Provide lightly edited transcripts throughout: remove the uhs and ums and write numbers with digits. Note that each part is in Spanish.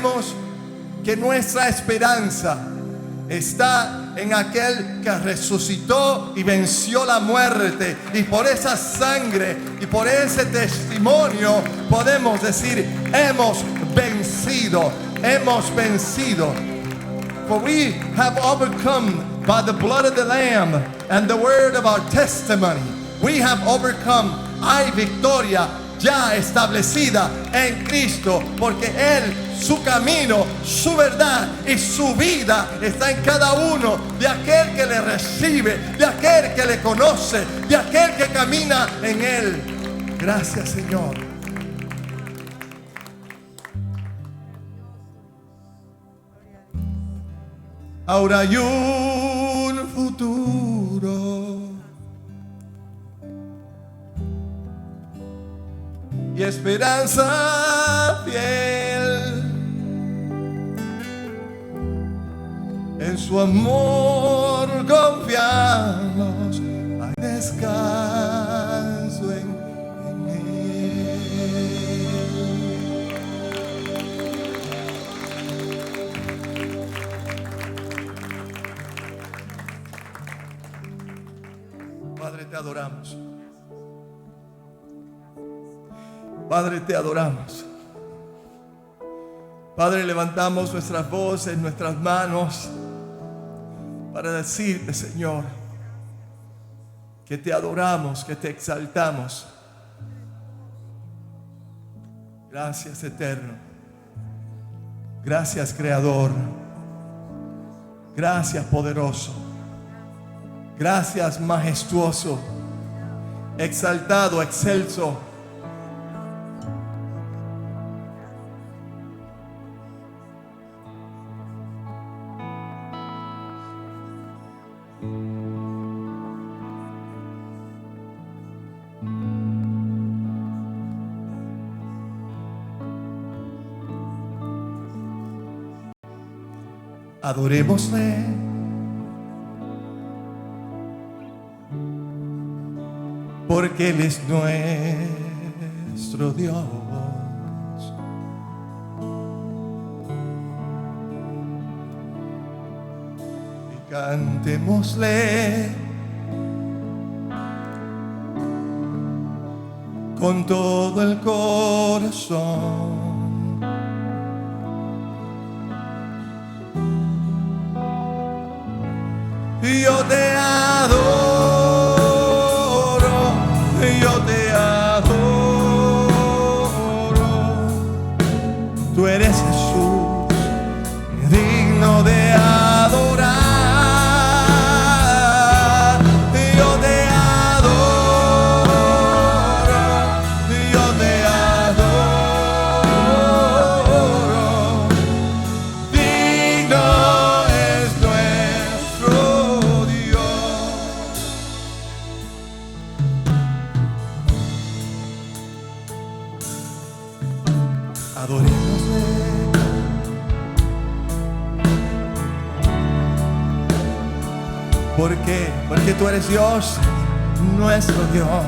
sabemos que nuestra esperanza está en aquel que resucitó y venció la muerte. Y por esa sangre y por ese testimonio podemos decir: hemos vencido, hemos vencido. For we have overcome by the blood of the Lamb and the word of our testimony. We have overcome. Hay victoria ya establecida en Cristo, porque Él, su camino, su verdad y su vida está en cada uno de aquel que le recibe, de aquel que le conoce, de aquel que camina en Él. Gracias, Señor. Ahora hay un futuro y esperanza fiel. En su amor confiamos, hay descanso en Él. Padre, te adoramos. Padre, te adoramos. Padre, levantamos nuestras voces, nuestras manos para decirte, Señor, que te adoramos, que te exaltamos. Gracias, eterno. Gracias, creador. Gracias, poderoso. Gracias, majestuoso. Exaltado, excelso. Adorémosle, porque Él es nuestro Dios. Y cantémosle con todo el corazón. Yo te adoro, yo te adoro. Tú eres Jesús, digno de adorar. Yo te adoro, yo te adoro. Digno es nuestro adorémosle, ¿por qué? Porque tú eres Dios, nuestro Dios.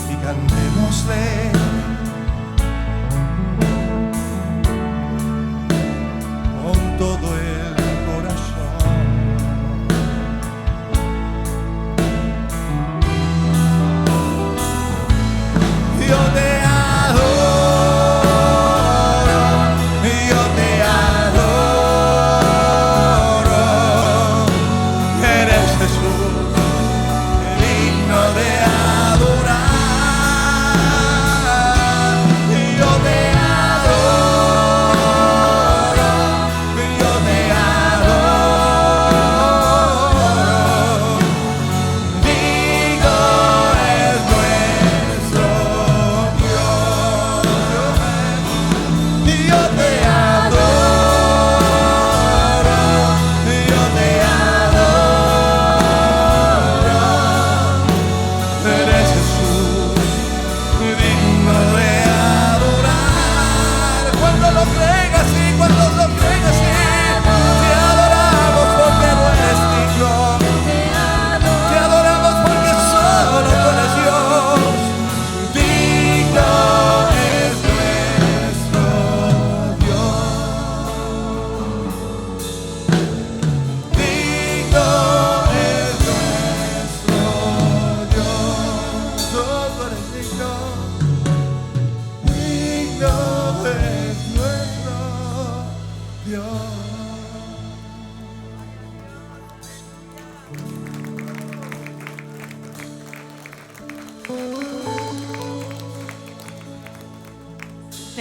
Y cantémosle con todo el corazón. Yo te adoro, yo te adoro. Eres Jesús, digno de adorar.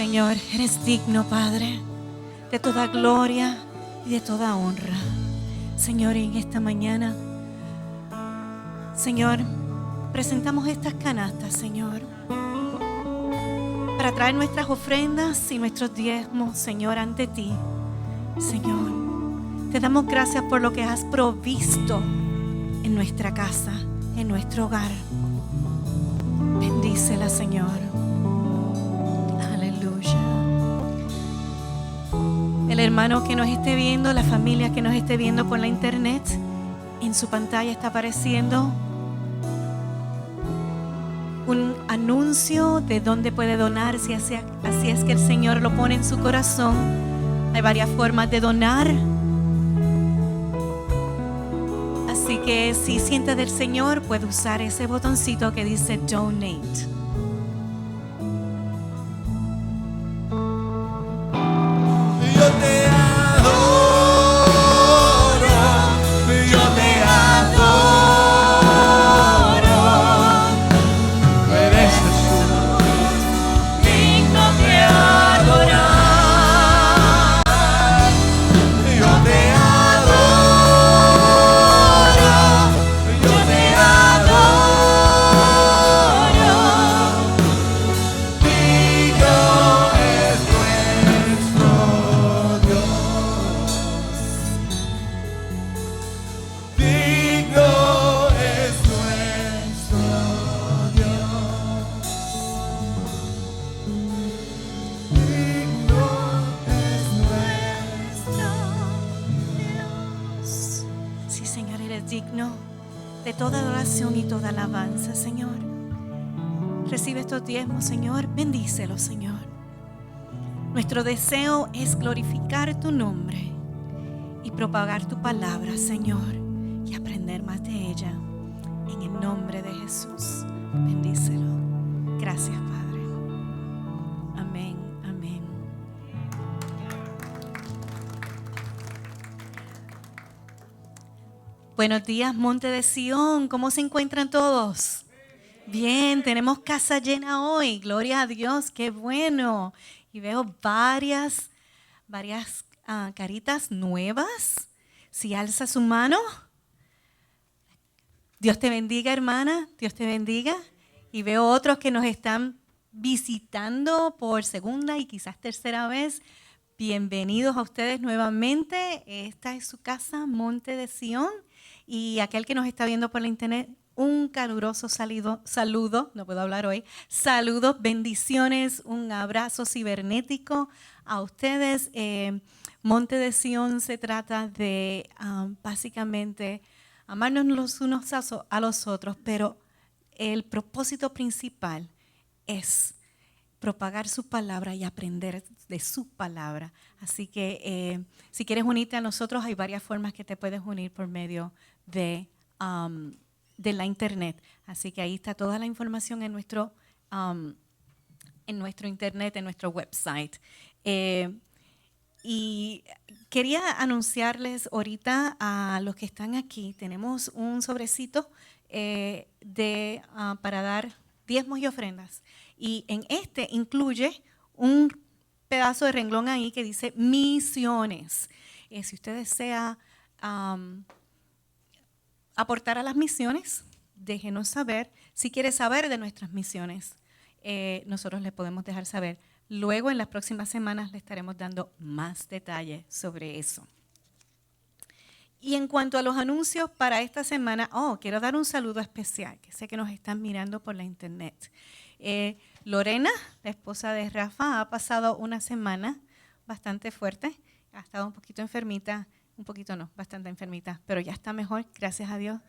Señor, eres digno, Padre, de toda gloria y de toda honra. Señor, en esta mañana, Señor, presentamos estas canastas, Señor, para traer nuestras ofrendas y nuestros diezmos, Señor, ante ti. Señor, te damos gracias por lo que has provisto en nuestra casa, en nuestro hogar. Bendícela, Señor. Aleluya. El hermano que nos esté viendo, la familia que nos esté viendo por la internet, en su pantalla está apareciendo un anuncio de dónde puede donar, si así es que el Señor lo pone en su corazón. Hay varias formas de donar. Así que si siente del Señor, puede usar ese botoncito que dice Donate. Yo te adoro, yo te adoro. Eres Jesús, Digno de adorar. yo te adoro, yo te adoro. Digno es nuestro Dios. Digno es nuestro Dios. Digno es nuestro Dios. Sí, Señor, eres digno de toda adoración y toda alabanza, Señor. Recibe estos diezmos, Señor. Bendícelos, Señor. Nuestro deseo es glorificar tu nombre y propagar tu palabra, Señor, y aprender más de ella. En el nombre de Jesús, bendícelo. Gracias, Padre. Amén, amén. Buenos días, Monte de Sión. ¿Cómo se encuentran todos? Bien, tenemos casa llena hoy. Gloria a Dios, qué bueno. Y veo varias caritas nuevas. Si alza su mano. Dios te bendiga, hermana. Dios te bendiga. Y veo otros que nos están visitando por segunda y quizás tercera vez. Bienvenidos a ustedes nuevamente. Esta es su casa, Monte de Sión. Y aquel que nos está viendo por la internet, un caluroso saludo, no puedo hablar hoy, saludos, bendiciones, un abrazo cibernético a ustedes. Monte de Sión se trata de básicamente amarnos los unos a los otros, pero el propósito principal es propagar su palabra y aprender de su palabra. Así que si quieres unirte a nosotros, hay varias formas que te puedes unir por medio de la internet. Así que ahí está toda la información en nuestro internet, en nuestro website. Y quería anunciarles ahorita a los que están aquí, tenemos un sobrecito para dar diezmos y ofrendas. Y en este incluye un pedazo de renglón ahí que dice misiones. Si usted desea aportar a las misiones, déjenos saber. Si quiere saber de nuestras misiones, nosotros le podemos dejar saber. Luego, en las próximas semanas, le estaremos dando más detalles sobre eso. Y en cuanto a los anuncios para esta semana, quiero dar un saludo especial, que sé que nos están mirando por la internet. Lorena, la esposa de Rafa, ha pasado una semana bastante fuerte, ha estado un poquito enfermita, bastante enfermita, pero ya está mejor, gracias a Dios.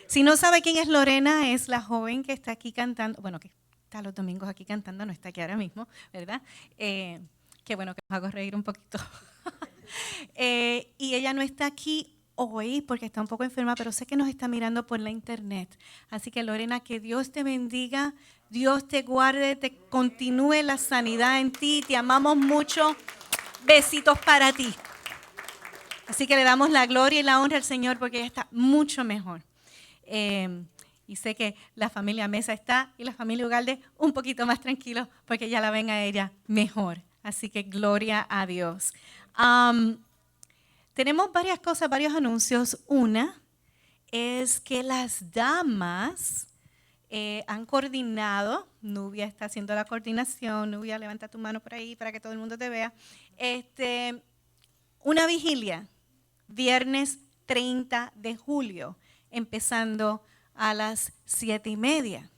Si no sabe quién es Lorena, es la joven que está aquí cantando, bueno, que está los domingos aquí cantando, no está aquí ahora mismo, ¿verdad? Qué bueno que nos hago reír un poquito. Y ella no está aquí hoy porque está un poco enferma, pero sé que nos está mirando por la internet. Así que Lorena, que Dios te bendiga, Dios te guarde, te continúe la sanidad en ti, te amamos mucho. Besitos para ti. Así que le damos la gloria y la honra al Señor porque ella está mucho mejor. Y sé que la familia Mesa está y la familia Ugalde un poquito más tranquilos porque ya la ven a ella mejor. Así que gloria a Dios. Tenemos varias cosas, varios anuncios. Una es que las damas han coordinado, Nubia está haciendo la coordinación, Nubia, levanta tu mano por ahí para que todo el mundo te vea, una vigilia, viernes 30 de julio, empezando a las 7:30.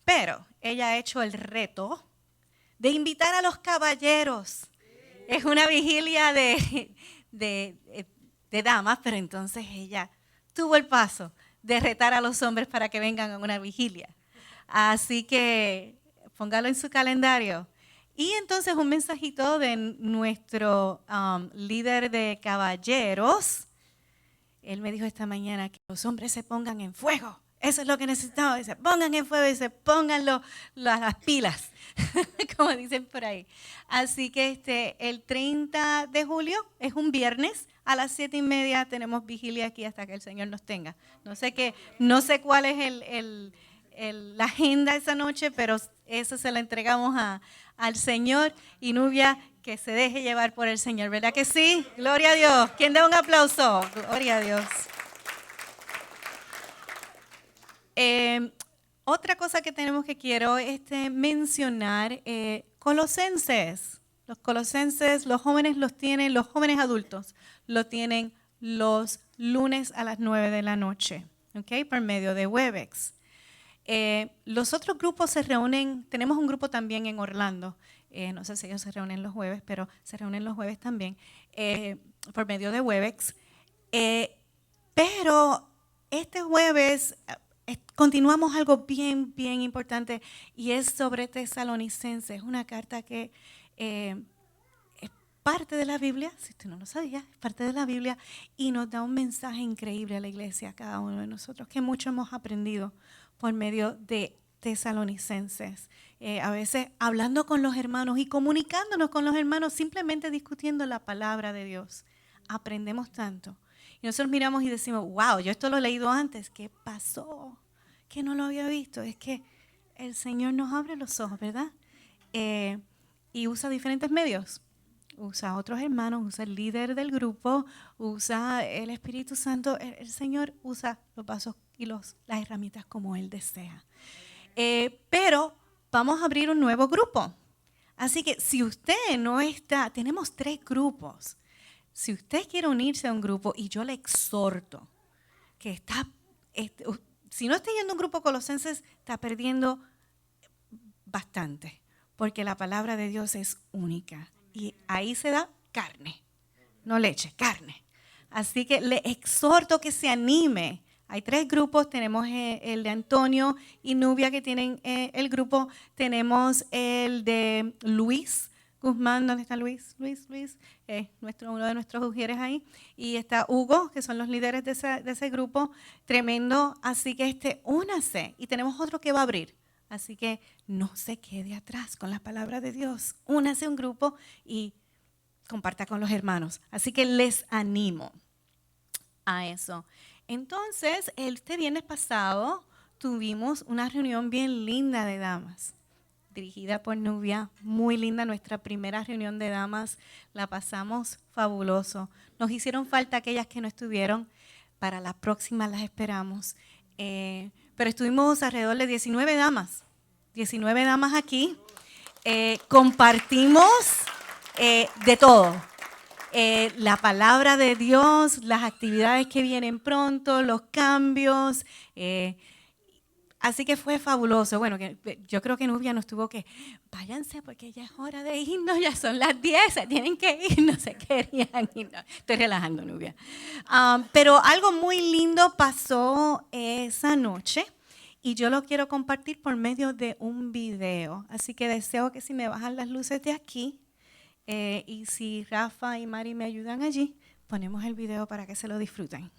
Pero ella ha hecho el reto de invitar a los caballeros. Es una vigilia de damas, pero entonces ella tuvo el paso de retar a los hombres para que vengan a una vigilia. Así que póngalo en su calendario. Y entonces un mensajito de nuestro líder de caballeros. Él me dijo esta mañana que los hombres se pongan en fuego. Eso es lo que necesitamos. Dice, pongan en fuego y se pongan las pilas, como dicen por ahí. Así que el 30 de julio es un viernes. A las 7:30 tenemos vigilia aquí hasta que el Señor nos tenga. No sé cuál es la agenda esa noche, pero eso se la entregamos al Señor. Y Nubia, que se deje llevar por el Señor, ¿verdad que sí? Gloria a Dios. ¿Quién da un aplauso? Gloria a Dios. Otra cosa que tenemos que quiero mencionar, Colosenses. Los Colosenses, los jóvenes los tienen, los jóvenes adultos lo tienen los lunes a las 9 de la noche, ¿ok? Por medio de Webex. Los otros grupos se reúnen, tenemos un grupo también en Orlando, no sé si ellos se reúnen los jueves, pero se reúnen los jueves también, por medio de Webex. Pero este jueves continuamos algo bien, bien importante y es sobre Tesalonicenses, es una carta que es parte de la Biblia, si usted no lo sabía, es parte de la Biblia y nos da un mensaje increíble a la iglesia, a cada uno de nosotros, que mucho hemos aprendido por medio de Tesalonicenses. A veces hablando con los hermanos y comunicándonos con los hermanos, simplemente discutiendo la palabra de Dios. Aprendemos tanto. Y nosotros miramos y decimos, wow, yo esto lo he leído antes. ¿Qué pasó? Que no lo había visto. Es que el Señor nos abre los ojos, ¿verdad? Y usa diferentes medios. Usa a otros hermanos, usa el líder del grupo, usa el Espíritu Santo. El Señor usa los vasos y las herramientas como Él desea. Pero vamos a abrir un nuevo grupo. Así que si usted no está, tenemos 3 grupos. Si usted quiere unirse a un grupo, y yo le exhorto que si no está yendo a un grupo Colosenses, está perdiendo bastante, porque la palabra de Dios es única. Y ahí se da carne, no leche, carne. Así que le exhorto que se anime. Hay 3 grupos, tenemos el de Antonio y Nubia que tienen el grupo, tenemos el de Luis Guzmán, ¿dónde está Luis? Luis, uno de nuestros ujieres ahí, y está Hugo, que son los líderes de ese grupo, tremendo, así que únase, y tenemos otro que va a abrir. Así que no se quede atrás con la palabra de Dios. Únase a un grupo y comparta con los hermanos. Así que les animo a eso. Entonces, este viernes pasado tuvimos una reunión bien linda de damas, dirigida por Nubia, muy linda. Nuestra primera reunión de damas la pasamos fabuloso. Nos hicieron falta aquellas que no estuvieron, para la próxima las esperamos. Pero estuvimos alrededor de 19 damas aquí. Compartimos de todo. La palabra de Dios, las actividades que vienen pronto, los cambios. Así que fue fabuloso. Bueno, yo creo que Nubia nos tuvo que, váyanse porque ya es hora de irnos, ya son las 10, se tienen que ir, no se querían ir. No, estoy relajando, Nubia. Pero algo muy lindo pasó esa noche y yo lo quiero compartir por medio de un video. Así que deseo que si me bajan las luces de aquí y si Rafa y Mari me ayudan allí, ponemos el video para que se lo disfruten.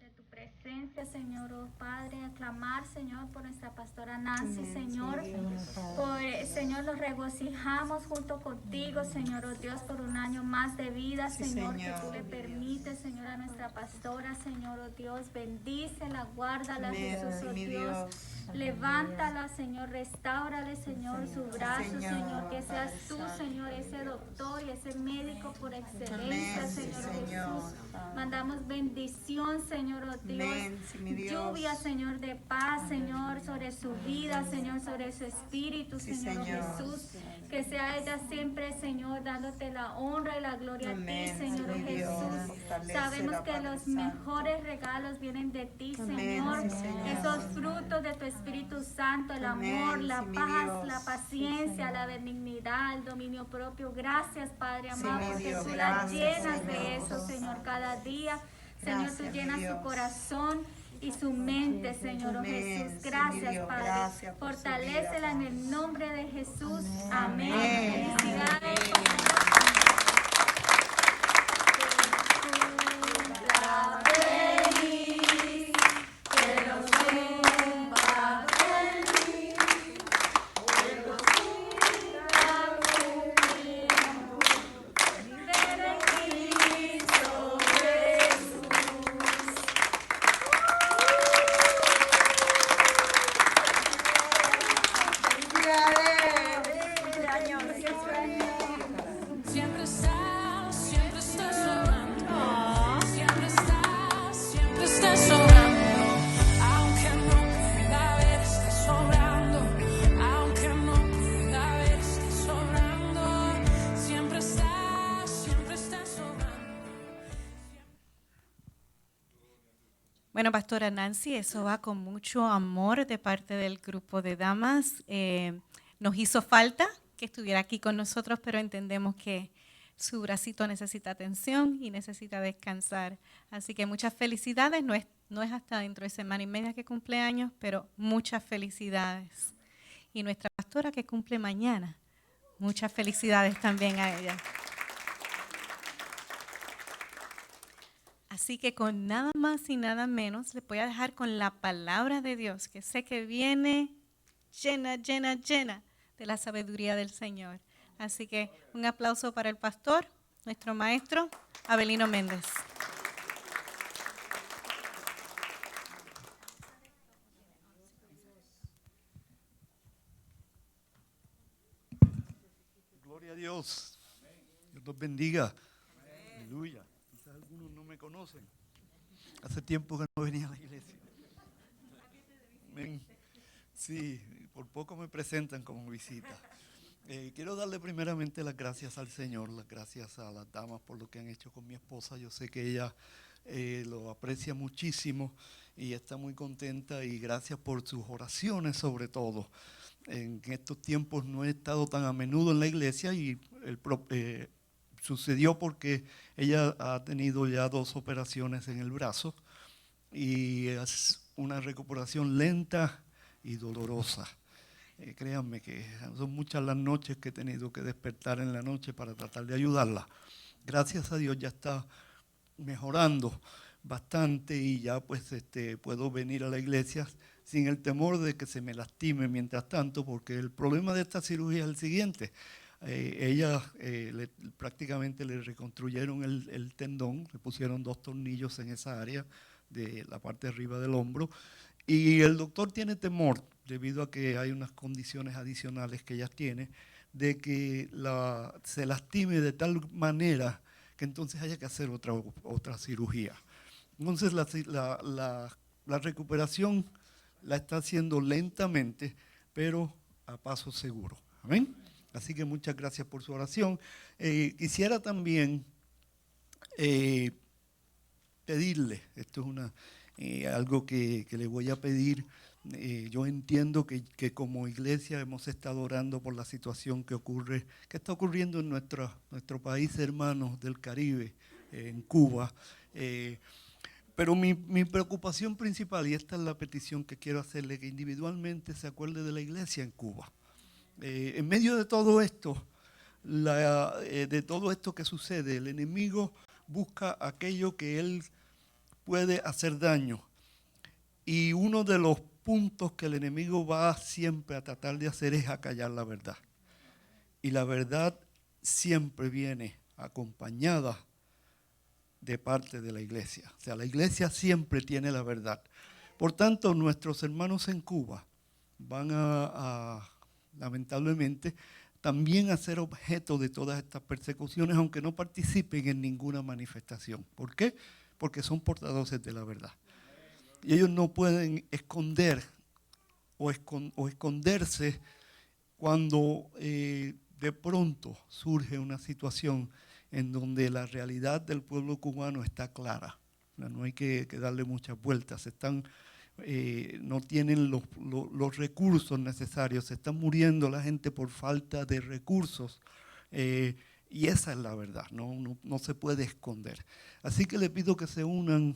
de tu presencia, Señor, oh Padre, a clamar, Señor, por nuestra pastora Nancy, Señor, Señor, nos regocijamos junto contigo, Señor, oh Dios, por un año más de vida, Señor, que tú le permites, Señor, a nuestra pastora, Señor, oh Dios, bendícela, guárdala, Jesús, oh Dios, levántala, Señor, restáurale, Señor, su brazo, Señor, que seas tú, Señor, ese doctor y ese médico por excelencia, Señor Jesús. Mandamos bendición, Señor, oh Dios, lluvia, Señor, de paz, Señor, sobre su vida, Señor, sobre su espíritu, Señor Jesús. Que sea ella siempre, Señor, dándote la honra y la gloria a ti, Señor Jesús. Sabemos que los mejores regalos vienen de ti, Señor. Esos frutos de tu Espíritu Santo, el amor, la paz, la paciencia, la benignidad, el dominio propio. Gracias, Padre amado, porque tú la llenas de eso, Señor, cada día. Señor, tú llenas su corazón y su mente, Señor, oh Jesús. Gracias, Padre. Fortalécela en el nombre de Jesús. Amén. Felicidades. Siempre estás sobrando, aunque no pueda ver, estás sobrando, aunque no pueda ver, estás sobrando, siempre estás sobrando. Bueno, Pastora Nancy, eso va con mucho amor de parte del grupo de damas. Nos hizo falta que estuviera aquí con nosotros, pero entendemos que su bracito necesita atención y necesita descansar. Así que muchas felicidades. No es hasta dentro de semana y media que cumple años, pero muchas felicidades. Y nuestra pastora que cumple mañana, muchas felicidades también a ella. Así que con nada más y nada menos, les voy a dejar con la palabra de Dios, que sé que viene llena de la sabiduría del Señor. Así que un aplauso para el pastor, nuestro maestro, Abelino Méndez. Gloria a Dios. Dios los bendiga. Aleluya. Quizás algunos no me conocen. Hace tiempo que no venía a la iglesia. Amén. Sí, por poco me presentan como visita. Quiero darle primeramente las gracias al Señor, las gracias a las damas por lo que han hecho con mi esposa. Yo sé que ella lo aprecia muchísimo y está muy contenta, y gracias por sus oraciones sobre todo. En estos tiempos no he estado tan a menudo en la iglesia y sucedió porque ella ha tenido ya 2 operaciones en el brazo y es una recuperación lenta y dolorosa. Créanme que son muchas las noches que he tenido que despertar en la noche para tratar de ayudarla. Gracias a Dios ya está mejorando bastante y ya pues puedo venir a la iglesia sin el temor de que se me lastime mientras tanto, porque el problema de esta cirugía es el siguiente. Ella prácticamente le reconstruyeron el tendón, le pusieron 2 tornillos en esa área de la parte de arriba del hombro, y el doctor tiene temor, debido a que hay unas condiciones adicionales que ella tiene, de que se lastime de tal manera que entonces haya que hacer otra cirugía. Entonces la recuperación la está haciendo lentamente, pero a paso seguro. Amén. Así que muchas gracias por su oración. Quisiera también pedirle, esto es algo que le voy a pedir. Yo entiendo que como iglesia hemos estado orando por la situación que está ocurriendo en nuestro país hermano del Caribe, en Cuba. Pero mi preocupación principal, y esta es la petición que quiero hacerle, que individualmente se acuerde de la iglesia en Cuba. En medio de todo esto, que sucede, el enemigo busca aquello que él puede hacer daño. Y uno de los puntos que el enemigo va siempre a tratar de hacer es acallar la verdad. Y la verdad siempre viene acompañada de parte de la iglesia. O sea, la iglesia siempre tiene la verdad. Por tanto, nuestros hermanos en Cuba van lamentablemente, también a ser objeto de todas estas persecuciones, aunque no participen en ninguna manifestación. ¿Por qué? Porque son portadores de la verdad. Y ellos no pueden esconder o esconderse cuando de pronto surge una situación en donde la realidad del pueblo cubano está clara. No hay que darle muchas vueltas. No tienen los recursos necesarios. Se está muriendo la gente por falta de recursos. Y esa es la verdad, no se puede esconder. Así que les pido que se unan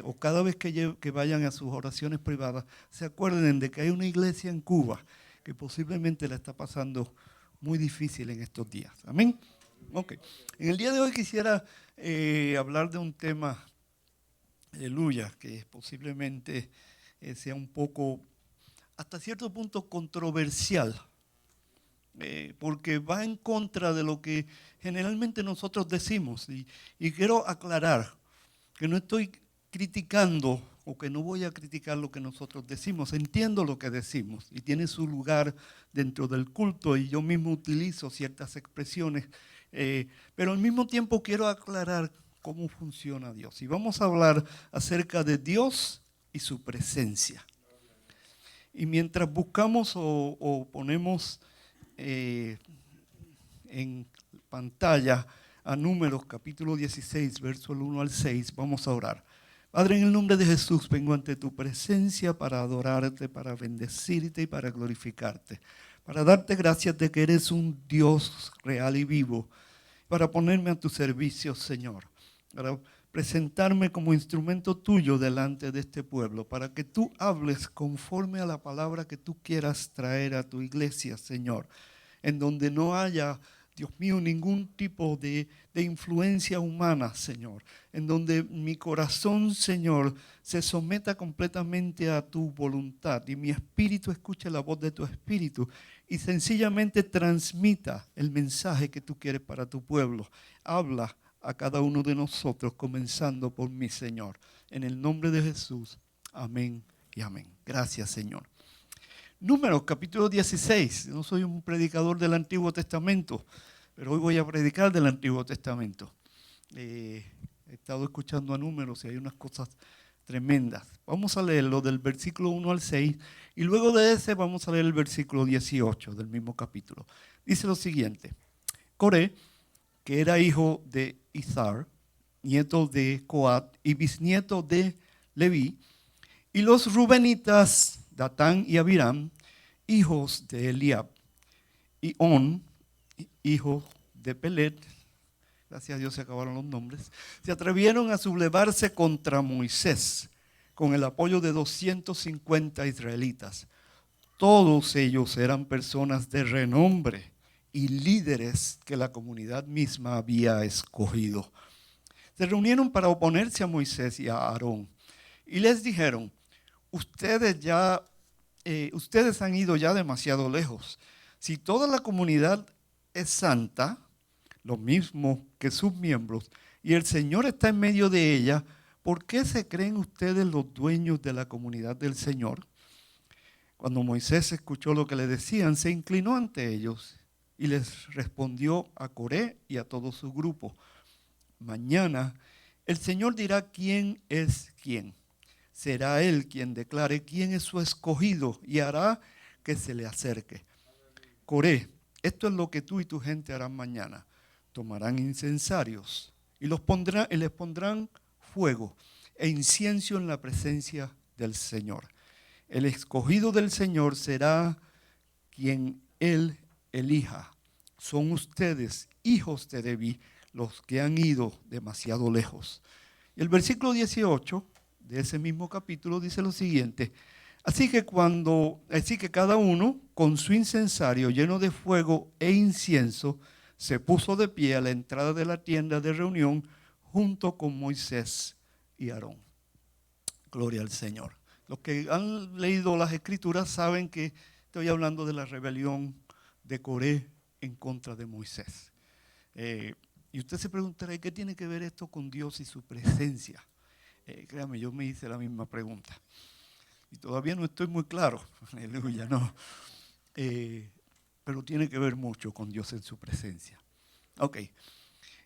o cada vez que vayan a sus oraciones privadas, se acuerden de que hay una iglesia en Cuba que posiblemente la está pasando muy difícil en estos días. Amén. Ok. En el día de hoy quisiera hablar de un tema, aleluya, que posiblemente sea un poco, hasta cierto punto, controversial. Porque va en contra de lo que generalmente nosotros decimos. Y quiero aclarar que no estoy criticando o que no voy a criticar lo que nosotros decimos. Entiendo lo que decimos y tiene su lugar dentro del culto y yo mismo utilizo ciertas expresiones. Pero al mismo tiempo quiero aclarar cómo funciona Dios. Y vamos a hablar acerca de Dios y su presencia. Y mientras buscamos o ponemos en pantalla a Números capítulo 16, verso 1 al 6, vamos a orar. Padre, en el nombre de Jesús vengo ante tu presencia para adorarte, para bendecirte y para glorificarte, para darte gracias de que eres un Dios real y vivo, para ponerme a tu servicio, Señor, para presentarme como instrumento tuyo delante de este pueblo, para que tú hables conforme a la palabra que tú quieras traer a tu iglesia, Señor, en donde no haya, Dios mío, ningún tipo de influencia humana, Señor, en donde mi corazón, Señor, se someta completamente a tu voluntad y mi espíritu escuche la voz de tu espíritu y sencillamente transmita el mensaje que tú quieres para tu pueblo. Habla a cada uno de nosotros, comenzando por mi Señor. En el nombre de Jesús, amén y amén. Gracias, Señor. Números, capítulo 16. No soy un predicador del Antiguo Testamento, pero hoy voy a predicar del Antiguo Testamento. He estado escuchando a Números y hay unas cosas tremendas. Vamos a leerlo del versículo 1 al 6 y luego de ese vamos a leer el versículo 18 del mismo capítulo. Dice lo siguiente: Coré, que era hijo de Izar, nieto de Coat y bisnieto de Leví, y los rubenitas Datán y Abiram, hijos de Eliab, y On, hijo de Pelet, gracias a Dios se acabaron los nombres, se atrevieron a sublevarse contra Moisés con el apoyo de 250 israelitas. Todos ellos eran personas de renombre y líderes que la comunidad misma había escogido. Se reunieron para oponerse a Moisés y a Aarón y les dijeron: ustedes han ido ya demasiado lejos. Si toda la comunidad es santa, lo mismo que sus miembros, y el Señor está en medio de ella, ¿por qué se creen ustedes los dueños de la comunidad del Señor? Cuando Moisés escuchó lo que le decían, se inclinó ante ellos y les respondió a Coré y a todo su grupo: mañana el Señor dirá quién es quién. Será Él quien declare quién es su escogido y hará que se le acerque. Coré, esto es lo que tú y tu gente harán mañana. Tomarán incensarios y les pondrán fuego e incienso en la presencia del Señor. El escogido del Señor será quien Él elija. Son ustedes, hijos de Leví, los que han ido demasiado lejos. Y el versículo 18 de ese mismo capítulo dice lo siguiente: así que cada uno con su incensario lleno de fuego e incienso se puso de pie a la entrada de la tienda de reunión junto con Moisés y Aarón. Gloria al Señor. Los que han leído las Escrituras saben que estoy hablando de la rebelión de Coré en contra de Moisés. Y usted se preguntará, ¿qué tiene que ver esto con Dios y su presencia? Créame, yo me hice la misma pregunta. Y todavía no estoy muy claro. Aleluya, no. Pero tiene que ver mucho con Dios en su presencia. Ok.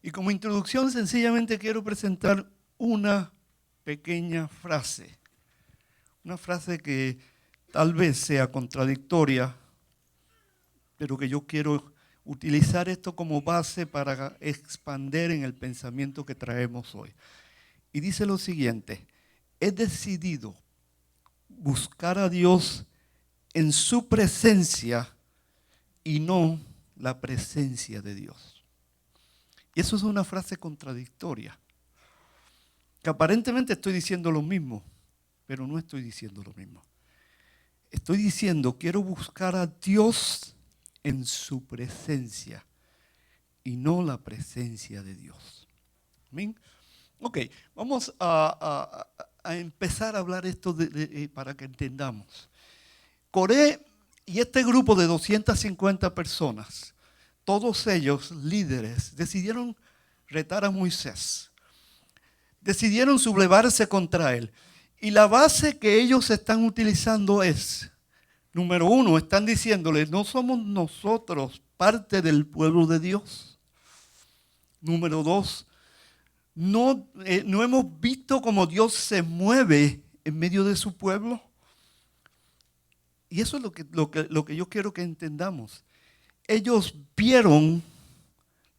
Y como introducción, sencillamente quiero presentar una pequeña frase. Una frase que tal vez sea contradictoria, pero que yo quiero utilizar esto como base para expander en el pensamiento que traemos hoy. Y dice lo siguiente: he decidido buscar a Dios en su presencia y no la presencia de Dios. Y eso es una frase contradictoria, que aparentemente estoy diciendo lo mismo, pero no estoy diciendo lo mismo. Estoy diciendo, quiero buscar a Dios en su presencia y no la presencia de Dios. ¿Amén? Ok, vamos a empezar a hablar esto para que entendamos. Coré y este grupo de 250 personas, todos ellos líderes, decidieron retar a Moisés. Decidieron sublevarse contra él. Y la base que ellos están utilizando es, número uno, están diciéndole, no somos nosotros parte del pueblo de Dios. Número dos, no hemos visto cómo Dios se mueve en medio de su pueblo. Y eso es lo que yo quiero que entendamos. Ellos vieron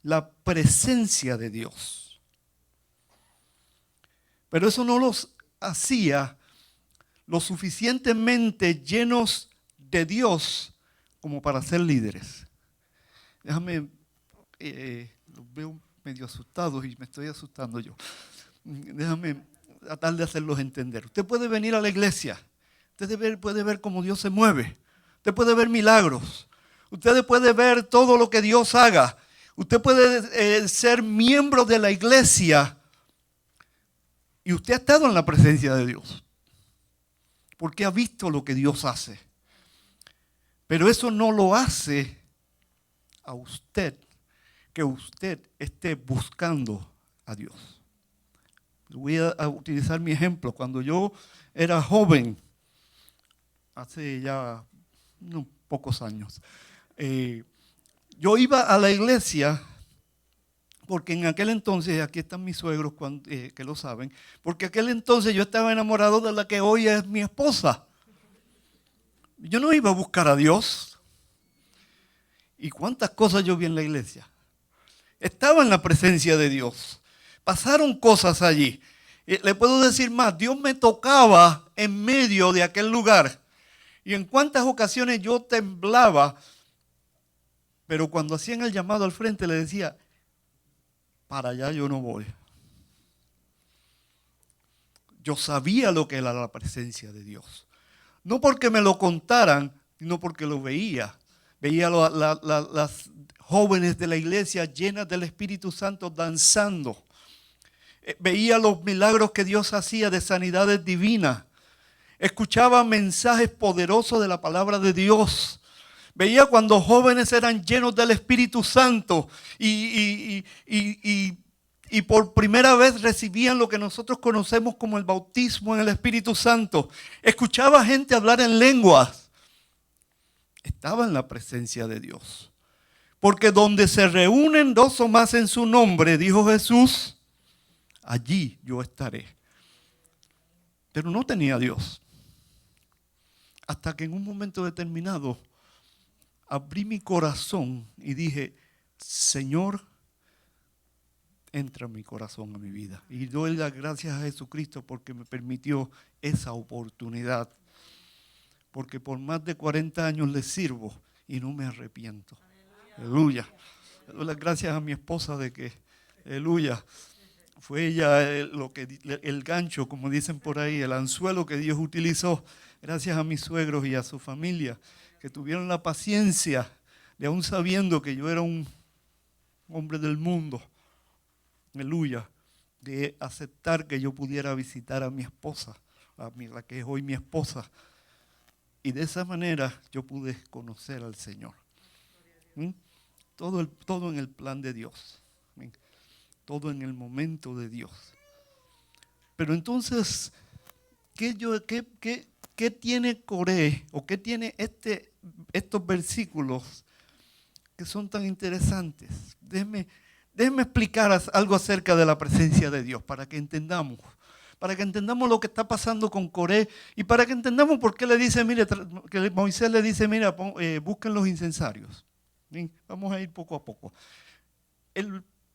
la presencia de Dios. Pero eso no los hacía lo suficientemente llenos de Dios como para ser líderes. Déjame, los veo medio asustados y me estoy asustando yo. Déjame tratar de hacerlos entender. Usted puede venir a la iglesia, usted puede ver cómo Dios se mueve, usted puede ver milagros, usted puede ver todo lo que Dios haga, usted puede ser miembro de la iglesia y usted ha estado en la presencia de Dios, porque ha visto lo que Dios hace. Pero eso no lo hace a usted que usted esté buscando a Dios. Voy a utilizar mi ejemplo. Cuando yo era joven, hace ya unos pocos años, yo iba a la iglesia porque en aquel entonces, aquí están mis suegros que lo saben, porque en aquel entonces yo estaba enamorado de la que hoy es mi esposa. Yo no iba a buscar a Dios. ¿Y cuántas cosas yo vi en la iglesia? Estaba en la presencia de Dios. Pasaron cosas allí. Le puedo decir más, Dios me tocaba en medio de aquel lugar. Y en cuántas ocasiones yo temblaba, pero cuando hacían el llamado al frente le decía, para allá yo no voy. Yo sabía lo que era la presencia de Dios. No porque me lo contaran, sino porque lo veía. Veía las jóvenes de la iglesia llenas del Espíritu Santo danzando. Veía los milagros que Dios hacía de sanidades divinas. Escuchaba mensajes poderosos de la palabra de Dios. Veía cuando jóvenes eran llenos del Espíritu Santo y por primera vez recibían lo que nosotros conocemos como el bautismo en el Espíritu Santo. Escuchaba gente hablar en lenguas. Estaba en la presencia de Dios. Porque donde se reúnen dos o más en su nombre, dijo Jesús, allí yo estaré. Pero no tenía a Dios. Hasta que en un momento determinado abrí mi corazón y dije, Señor, entra en mi corazón, a mi vida. Y doy las gracias a Jesucristo porque me permitió esa oportunidad. Porque por más de 40 años le sirvo y no me arrepiento. Aleluya. Doy las gracias a mi esposa de que, aleluya, fue ella el gancho, como dicen por ahí, el anzuelo que Dios utilizó. Gracias a mis suegros y a su familia que tuvieron la paciencia de aún sabiendo que yo era un hombre del mundo. Aleluya, de aceptar que yo pudiera visitar a mi esposa la que es hoy mi esposa. Y de esa manera yo pude conocer al Señor. Todo en el plan de Dios. Todo en el momento de Dios. Pero entonces, ¿qué tiene Coré? ¿O qué tiene estos versículos que son tan interesantes? Déjeme explicar algo acerca de la presencia de Dios para que entendamos lo que está pasando con Coré y para que entendamos por qué le dice, mire, que Moisés le dice, mira, busquen los incensarios. Bien, vamos a ir poco a poco.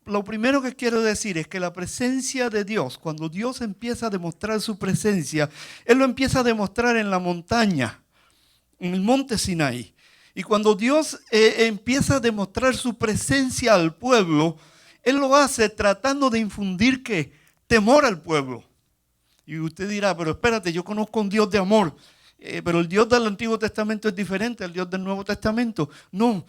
Lo primero que quiero decir es que la presencia de Dios, cuando Dios empieza a demostrar su presencia, Él lo empieza a demostrar en la montaña, en el monte Sinaí. Y cuando Dios empieza a demostrar su presencia al pueblo, Él lo hace tratando de infundir ¿qué? Temor al pueblo. Y usted dirá, pero espérate, yo conozco un Dios de amor, pero el Dios del Antiguo Testamento es diferente al Dios del Nuevo Testamento. No,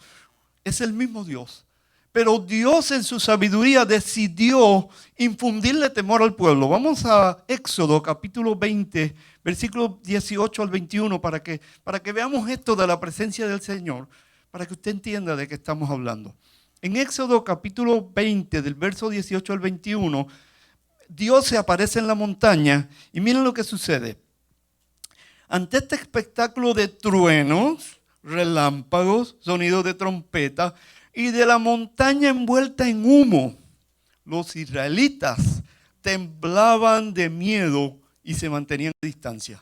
es el mismo Dios. Pero Dios en su sabiduría decidió infundirle temor al pueblo. Vamos a Éxodo capítulo 20, versículos 18 al 21, para que veamos esto de la presencia del Señor, para que usted entienda de qué estamos hablando. En Éxodo capítulo 20, del verso 18 al 21, Dios se aparece en la montaña y miren lo que sucede. Ante este espectáculo de truenos, relámpagos, sonidos de trompeta, y de la montaña envuelta en humo, los israelitas temblaban de miedo y se mantenían a distancia.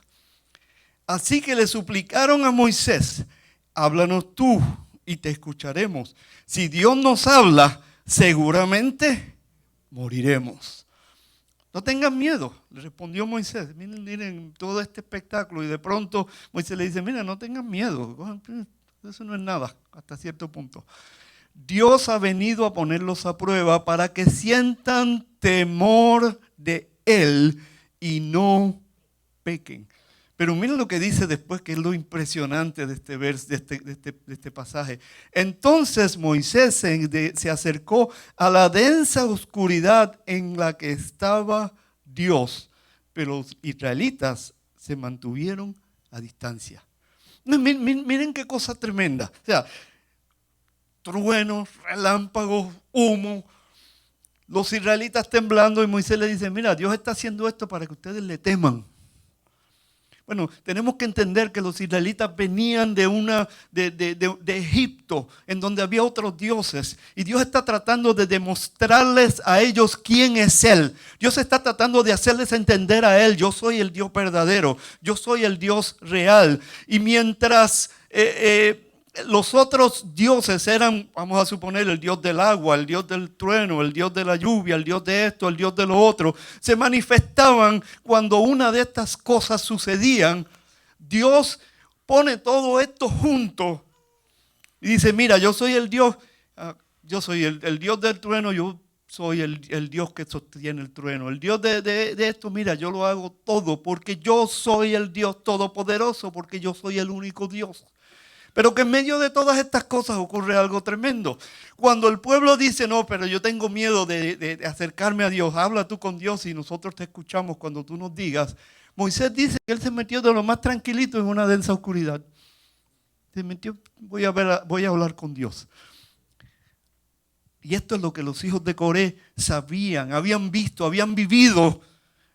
Así que le suplicaron a Moisés, háblanos tú y te escucharemos. Si Dios nos habla, seguramente moriremos. No tengan miedo, le respondió Moisés. Miren todo este espectáculo y de pronto Moisés le dice, mira, no tengan miedo, eso no es nada hasta cierto punto. Dios ha venido a ponerlos a prueba para que sientan temor de Él y no pequen. Pero miren lo que dice después, que es lo impresionante de este verso, de este pasaje. Entonces Moisés se acercó a la densa oscuridad en la que estaba Dios, pero los israelitas se mantuvieron a distancia. Miren qué cosa tremenda. O sea, truenos, relámpagos, humo, los israelitas temblando y Moisés le dice, mira, Dios está haciendo esto para que ustedes le teman. Bueno, tenemos que entender que los israelitas venían de Egipto, en donde había otros dioses. Y Dios está tratando de demostrarles a ellos quién es Él. Dios está tratando de hacerles entender a Él, yo soy el Dios verdadero, yo soy el Dios real. Y mientras los otros dioses eran, vamos a suponer, el Dios del agua, el Dios del trueno, el Dios de la lluvia, el Dios de esto, el Dios de lo otro, se manifestaban cuando una de estas cosas sucedían. Dios pone todo esto junto y dice, mira, yo soy el Dios, yo soy el Dios del trueno, yo soy el Dios que sostiene el trueno. El Dios de esto, mira, yo lo hago todo porque yo soy el Dios todopoderoso, porque yo soy el único Dios. Pero que en medio de todas estas cosas ocurre algo tremendo. Cuando el pueblo dice, no, pero yo tengo miedo de acercarme a Dios, habla tú con Dios y nosotros te escuchamos cuando tú nos digas. Moisés dice que él se metió de lo más tranquilito en una densa oscuridad. Se metió, voy a hablar con Dios. Y esto es lo que los hijos de Coré sabían, habían visto, habían vivido.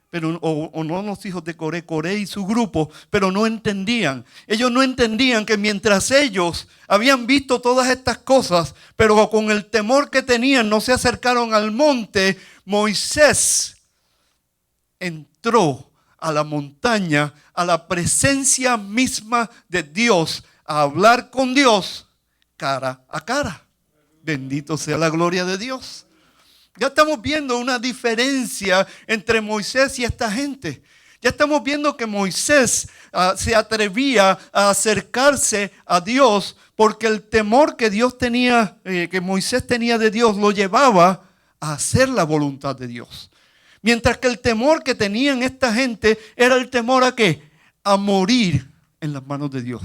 Pero, o no los hijos de Coré y su grupo, pero no entendían. Ellos no entendían que mientras ellos habían visto todas estas cosas, pero con el temor que tenían no se acercaron al monte, Moisés entró a la montaña, a la presencia misma de Dios, a hablar con Dios cara a cara. Bendito sea la gloria de Dios. Ya estamos viendo una diferencia entre Moisés y esta gente. Ya estamos viendo que Moisés se atrevía a acercarse a Dios porque el temor que Dios tenía, que Moisés tenía de Dios, lo llevaba a hacer la voluntad de Dios. Mientras que el temor que tenían esta gente era el temor ¿a qué? A morir en las manos de Dios.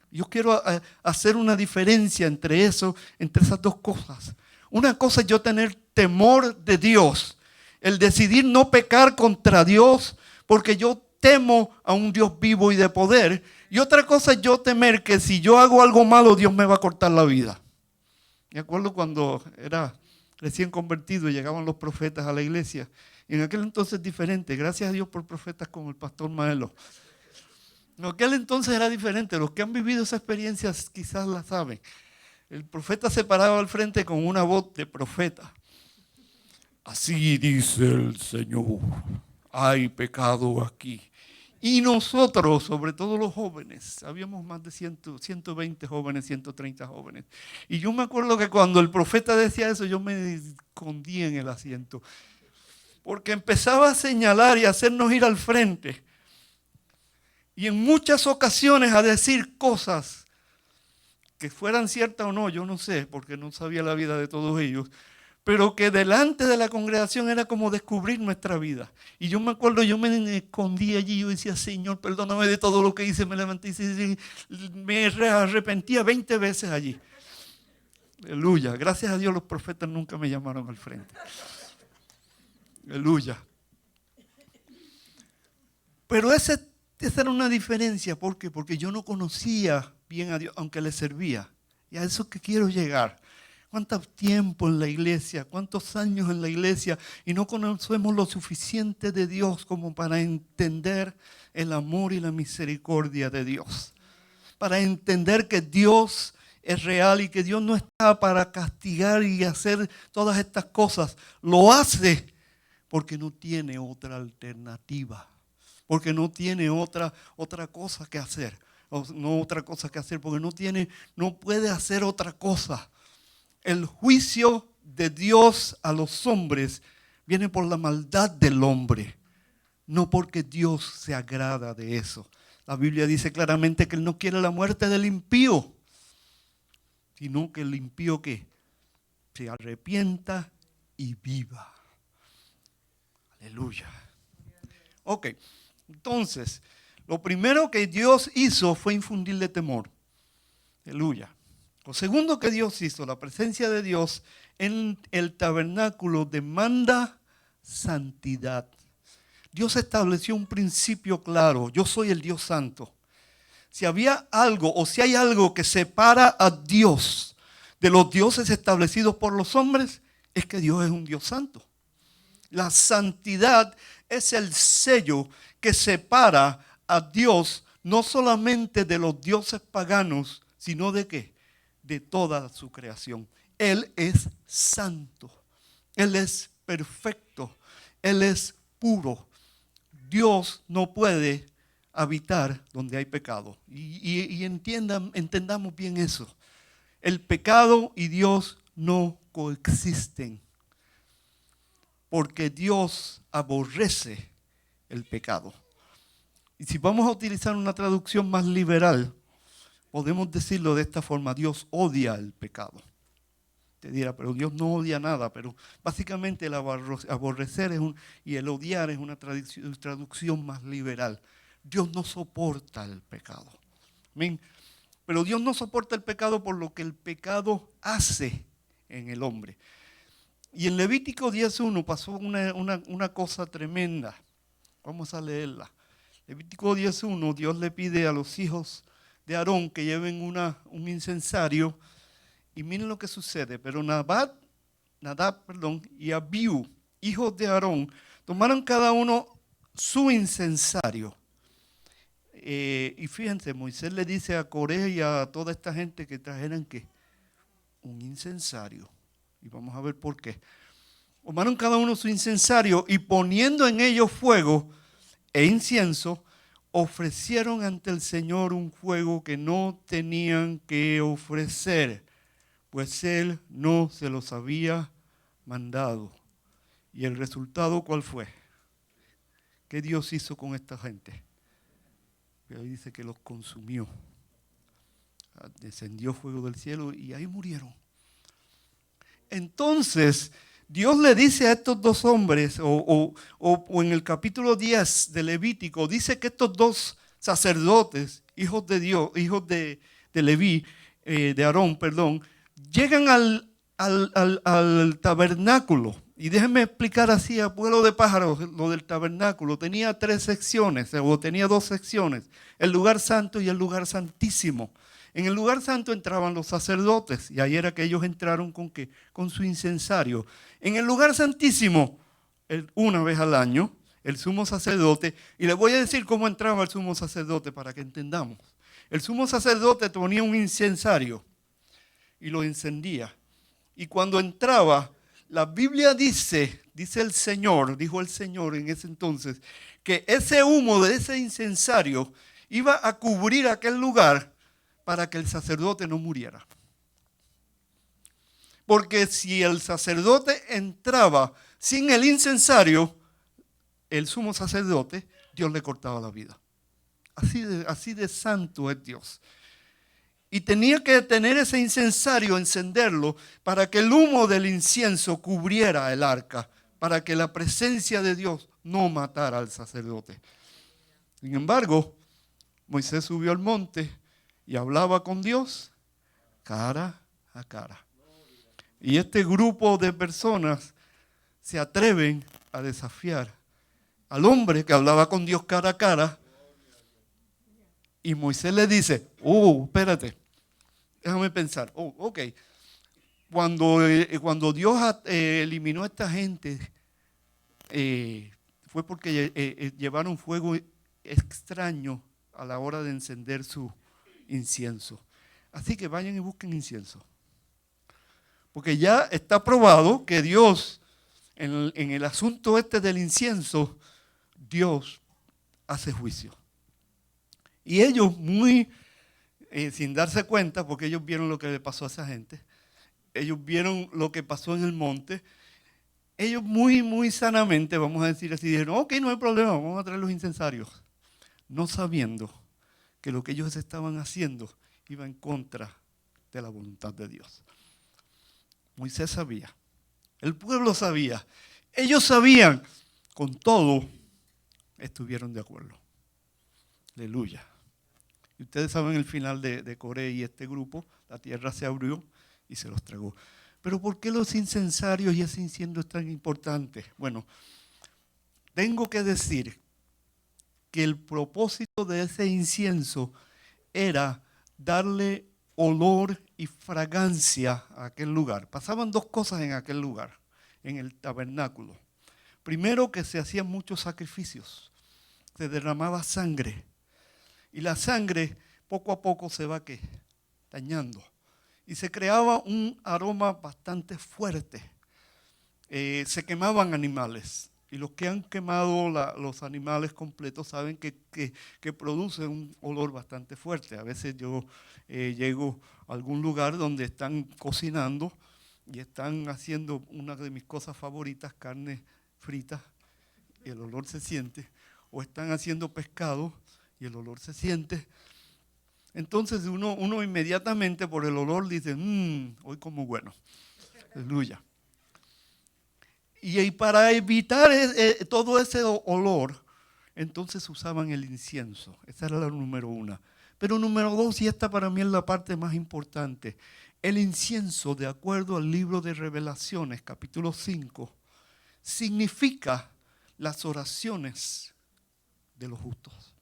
Yo quiero hacer una diferencia entre eso, entre esas dos cosas. Una cosa es yo tener temor de Dios, el decidir no pecar contra Dios, porque yo temo a un Dios vivo y de poder. Y otra cosa es yo temer que si yo hago algo malo, Dios me va a cortar la vida. Me acuerdo cuando era recién convertido y llegaban los profetas a la iglesia. Y en aquel entonces diferente. Gracias a Dios por profetas como el pastor Maelo. En aquel entonces era diferente. Los que han vivido esa experiencia quizás la saben. El profeta se paraba al frente con una voz de profeta. Así dice el Señor. Hay pecado aquí. Y nosotros, sobre todo los jóvenes, habíamos más de 120 jóvenes, 130 jóvenes. Y yo me acuerdo que cuando el profeta decía eso, yo me escondí en el asiento. Porque empezaba a señalar y a hacernos ir al frente. Y en muchas ocasiones a decir cosas que fueran ciertas o no, yo no sé, porque no sabía la vida de todos ellos. Pero que delante de la congregación era como descubrir nuestra vida. Y yo me acuerdo, yo me escondí allí, yo decía, Señor, perdóname de todo lo que hice, me levanté y me arrepentía 20 veces allí. Aleluya, gracias a Dios los profetas nunca me llamaron al frente. Aleluya. Pero esa era una diferencia, ¿por qué? Porque yo no conocía bien a Dios, aunque le servía. Y a eso que quiero llegar. ¿Cuánto tiempo en la iglesia? ¿Cuántos años en la iglesia? Y no conocemos lo suficiente de Dios como para entender el amor y la misericordia de Dios. Para entender que Dios es real y que Dios no está para castigar y hacer todas estas cosas. Lo hace porque no tiene otra alternativa. Porque no tiene otra cosa que hacer. No otra cosa que hacer porque no puede hacer otra cosa. El juicio de Dios a los hombres viene por la maldad del hombre, no porque Dios se agrada de eso. La Biblia dice claramente que Él no quiere la muerte del impío, sino que el impío ¿qué? Se arrepienta y viva. Aleluya. Ok, entonces, lo primero que Dios hizo fue infundirle temor. Aleluya. Lo segundo que Dios hizo, la presencia de Dios en el tabernáculo demanda santidad. Dios estableció un principio claro, yo soy el Dios santo. Si había algo o si hay algo que separa a Dios de los dioses establecidos por los hombres, es que Dios es un Dios santo. La santidad es el sello que separa a Dios no solamente de los dioses paganos, sino de ¿qué? De toda su creación. Él es santo, Él es perfecto, Él es puro. Dios no puede habitar donde hay pecado. Y entendamos bien eso. El pecado y Dios no coexisten, porque Dios aborrece el pecado. Y si vamos a utilizar una traducción más liberal, podemos decirlo de esta forma: Dios odia el pecado. Te dirá, pero Dios no odia nada. Pero básicamente el aborrecer y el odiar es una traducción más liberal. Dios no soporta el pecado. Amén. Pero Dios no soporta el pecado por lo que el pecado hace en el hombre. Y en Levítico 10:1 pasó una cosa tremenda. Vamos a leerla. Levítico 10:1, Dios le pide a los hijos de Aarón que lleven un incensario, y miren lo que sucede. Pero Nadab y Abiú, hijos de Aarón, tomaron cada uno su incensario. Y fíjense, Moisés le dice a Coré y a toda esta gente que trajeran ¿qué? Un incensario. Y vamos a ver por qué. Tomaron cada uno su incensario y poniendo en ellos fuego e incienso, ofrecieron ante el Señor un fuego que no tenían que ofrecer, pues Él no se los había mandado. ¿Y el resultado cuál fue? ¿Qué Dios hizo con esta gente? Ahí dice que los consumió. Descendió fuego del cielo y ahí murieron. Entonces, Dios le dice a estos dos hombres, o en el capítulo 10 de Levítico, dice que estos dos sacerdotes, hijos de Dios, hijos de Leví, de Aarón, perdón, llegan al tabernáculo. Y déjenme explicar así a vuelo de pájaros lo del tabernáculo. Tenía 3 secciones, o tenía 2 secciones. El lugar santo y el lugar santísimo. En el lugar santo entraban los sacerdotes. Y ahí era que ellos entraron ¿con qué? Con su incensario. En el lugar santísimo, una vez al año, el sumo sacerdote. Y les voy a decir cómo entraba el sumo sacerdote para que entendamos. El sumo sacerdote ponía un incensario y lo encendía. Y cuando entraba, la Biblia dice el Señor, dijo el Señor en ese entonces, que ese humo de ese incensario iba a cubrir aquel lugar para que el sacerdote no muriera. Porque si el sacerdote entraba sin el incensario, el sumo sacerdote, Dios le cortaba la vida. Así de santo es Dios. Y tenía que tener ese incensario, encenderlo, para que el humo del incienso cubriera el arca, para que la presencia de Dios no matara al sacerdote. Sin embargo, Moisés subió al monte y hablaba con Dios cara a cara. Y este grupo de personas se atreven a desafiar al hombre que hablaba con Dios cara a cara. Y Moisés le dice, espérate, déjame pensar. Ok. Cuando Dios eliminó a esta gente, fue porque llevaron fuego extraño a la hora de encender su incienso. Así que vayan y busquen incienso. Porque ya está probado que Dios, en el asunto del incienso, Dios hace juicio. Y ellos sin darse cuenta, porque ellos vieron lo que le pasó a esa gente, ellos vieron lo que pasó en el monte, ellos muy sanamente, vamos a decir así, dijeron, ok, no hay problema, vamos a traer los incensarios. No sabiendo que lo que ellos estaban haciendo iba en contra de la voluntad de Dios. Moisés sabía, el pueblo sabía, ellos sabían, con todo, estuvieron de acuerdo. Aleluya. Y ustedes saben el final de Coré y este grupo, la tierra se abrió y se los tragó. Pero ¿por qué los incensarios y ese incienso es tan importante? Bueno, tengo que decir que el propósito de ese incienso era darle olor y fragancia a aquel lugar. Pasaban 2 cosas en aquel lugar, en el tabernáculo. Primero, que se hacían muchos sacrificios, se derramaba sangre. Y la sangre poco a poco se va dañando. Y se creaba un aroma bastante fuerte. Se quemaban animales. Y los que han quemado los animales completos saben que produce un olor bastante fuerte. A veces yo llego a algún lugar donde están cocinando y están haciendo una de mis cosas favoritas, carne frita, y el olor se siente. O están haciendo pescado y el olor se siente. Entonces uno inmediatamente por el olor dice, hoy como bueno. Aleluya. Y para evitar todo ese olor, entonces usaban el incienso. Esa era la número 1. Pero número 2, y esta para mí es la parte más importante, el incienso, de acuerdo al libro de Revelaciones, capítulo 5, significa las oraciones de los justos.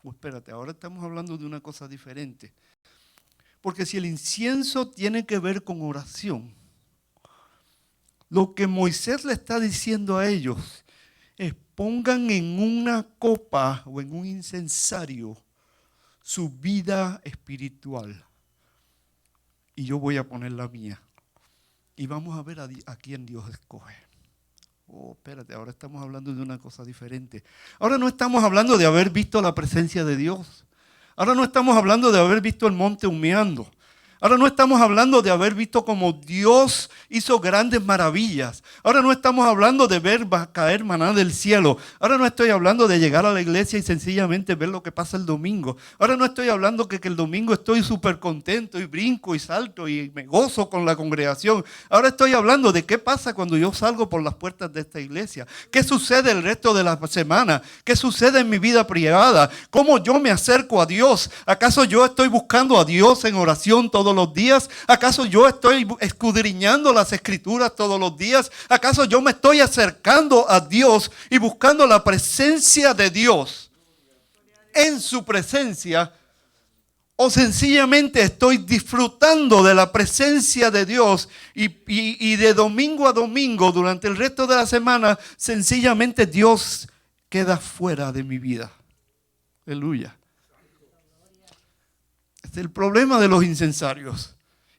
Espérate, ahora estamos hablando de una cosa diferente. Porque si el incienso tiene que ver con oración, lo que Moisés le está diciendo a ellos es: pongan en una copa o en un incensario su vida espiritual. Y yo voy a poner la mía. Y vamos a ver a quién Dios escoge. Espérate, ahora estamos hablando de una cosa diferente. Ahora no estamos hablando de haber visto la presencia de Dios. Ahora no estamos hablando de haber visto el monte humeando. Ahora no estamos hablando de haber visto cómo Dios hizo grandes maravillas. Ahora no estamos hablando de ver caer maná del cielo. Ahora no estoy hablando de llegar a la iglesia y sencillamente ver lo que pasa el domingo. Ahora no estoy hablando que el domingo estoy súper contento y brinco y salto y me gozo con la congregación. Ahora estoy hablando de qué pasa cuando yo salgo por las puertas de esta iglesia. ¿Qué sucede el resto de la semana? ¿Qué sucede en mi vida privada? ¿Cómo yo me acerco a Dios? ¿Acaso yo estoy buscando a Dios en oración todo todos los días? ¿Acaso yo estoy escudriñando las Escrituras todos los días? ¿Acaso yo me estoy acercando a Dios y buscando la presencia de Dios en su presencia? ¿O sencillamente estoy disfrutando de la presencia de Dios y de domingo a domingo durante el resto de la semana sencillamente Dios queda fuera de mi vida? Aleluya. Este es el problema de los incensarios.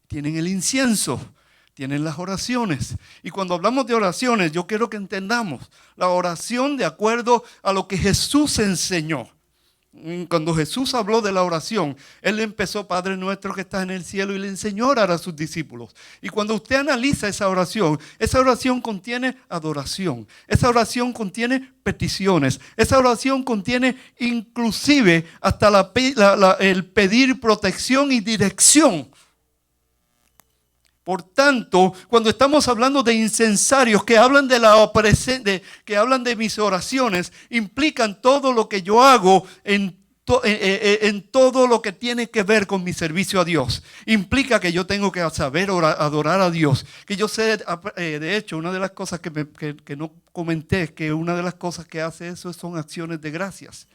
Tienen el incienso, tienen las oraciones. Y cuando hablamos de oraciones, yo quiero que entendamos la oración de acuerdo a lo que Jesús enseñó. Cuando Jesús habló de la oración, Él empezó: Padre nuestro que estás en el cielo, y le enseñó a orar a sus discípulos. Y cuando usted analiza esa oración contiene adoración, esa oración contiene peticiones, esa oración contiene inclusive hasta el pedir protección y dirección. Por tanto, cuando estamos hablando de incensarios que hablan que hablan de mis oraciones, implican todo lo que yo hago en todo lo que tiene que ver con mi servicio a Dios. Implica que yo tengo que saber adorar a Dios. Que yo sé, de hecho, una de las cosas que no comenté es que una de las cosas que hace eso son acciones de gracias.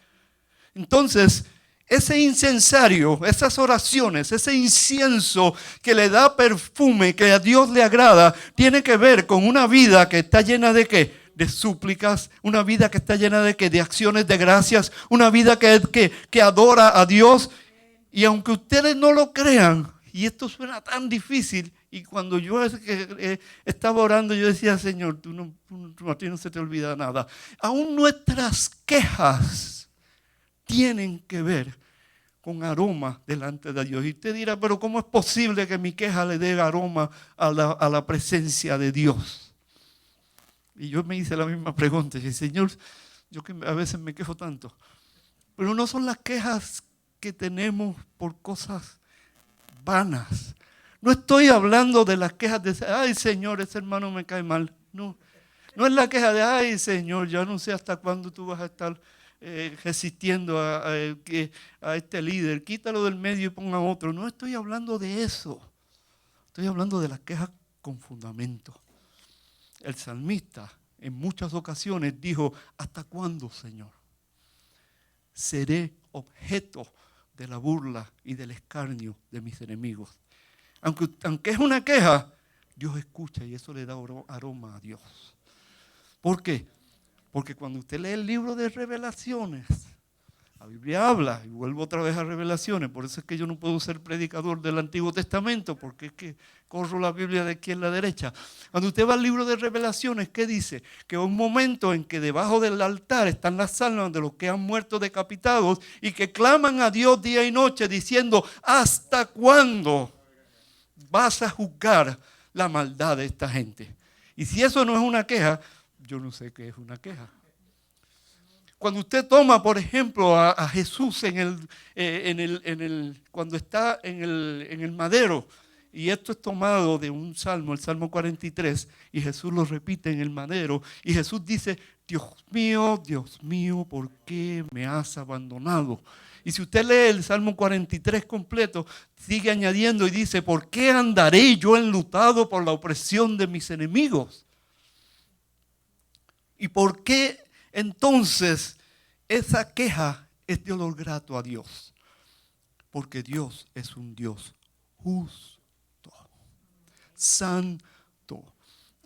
Entonces, ese incensario, esas oraciones, ese incienso que le da perfume, que a Dios le agrada, tiene que ver con una vida que está llena de ¿qué? De súplicas, una vida que está llena de ¿qué? De acciones de gracias, una vida que adora a Dios. Y aunque ustedes no lo crean, y esto suena tan difícil, y cuando yo estaba orando, yo decía: Señor, a ti no se te olvida nada. Aún nuestras quejas tienen que ver con aroma delante de Dios. Y usted dirá: pero ¿cómo es posible que mi queja le dé aroma a la presencia de Dios? Y yo me hice la misma pregunta. Y dije: Señor, yo que a veces me quejo tanto, pero no son las quejas que tenemos por cosas vanas. No estoy hablando de las quejas de: ay, Señor, ese hermano me cae mal. No es la queja de: ay, Señor, ya no sé hasta cuándo tú vas a estar resistiendo a este líder, quítalo del medio y ponga otro. No estoy hablando de eso. Estoy hablando de las quejas con fundamento. El salmista en muchas ocasiones dijo: ¿hasta cuándo, Señor, seré objeto de la burla y del escarnio de mis enemigos? Aunque es una queja, Dios escucha y eso le da aroma a Dios. ¿Por qué? Porque cuando usted lee el libro de Revelaciones, la Biblia habla, y vuelvo otra vez a Revelaciones, por eso es que yo no puedo ser predicador del Antiguo Testamento, porque es que corro la Biblia de aquí a la derecha. Cuando usted va al libro de Revelaciones, ¿qué dice? Que un momento en que debajo del altar están las almas de los que han muerto decapitados y que claman a Dios día y noche diciendo: ¿hasta cuándo vas a juzgar la maldad de esta gente? Y si eso no es una queja, yo no sé qué es una queja. Cuando usted toma, por ejemplo, a Jesús cuando está en el madero, y esto es tomado de un salmo, el Salmo 43, y Jesús lo repite en el madero, y Jesús dice: Dios mío, ¿por qué me has abandonado? Y si usted lee el Salmo 43 completo, sigue añadiendo y dice: ¿por qué andaré yo enlutado por la opresión de mis enemigos? ¿Y por qué entonces esa queja es de olor grato a Dios? Porque Dios es un Dios justo, santo,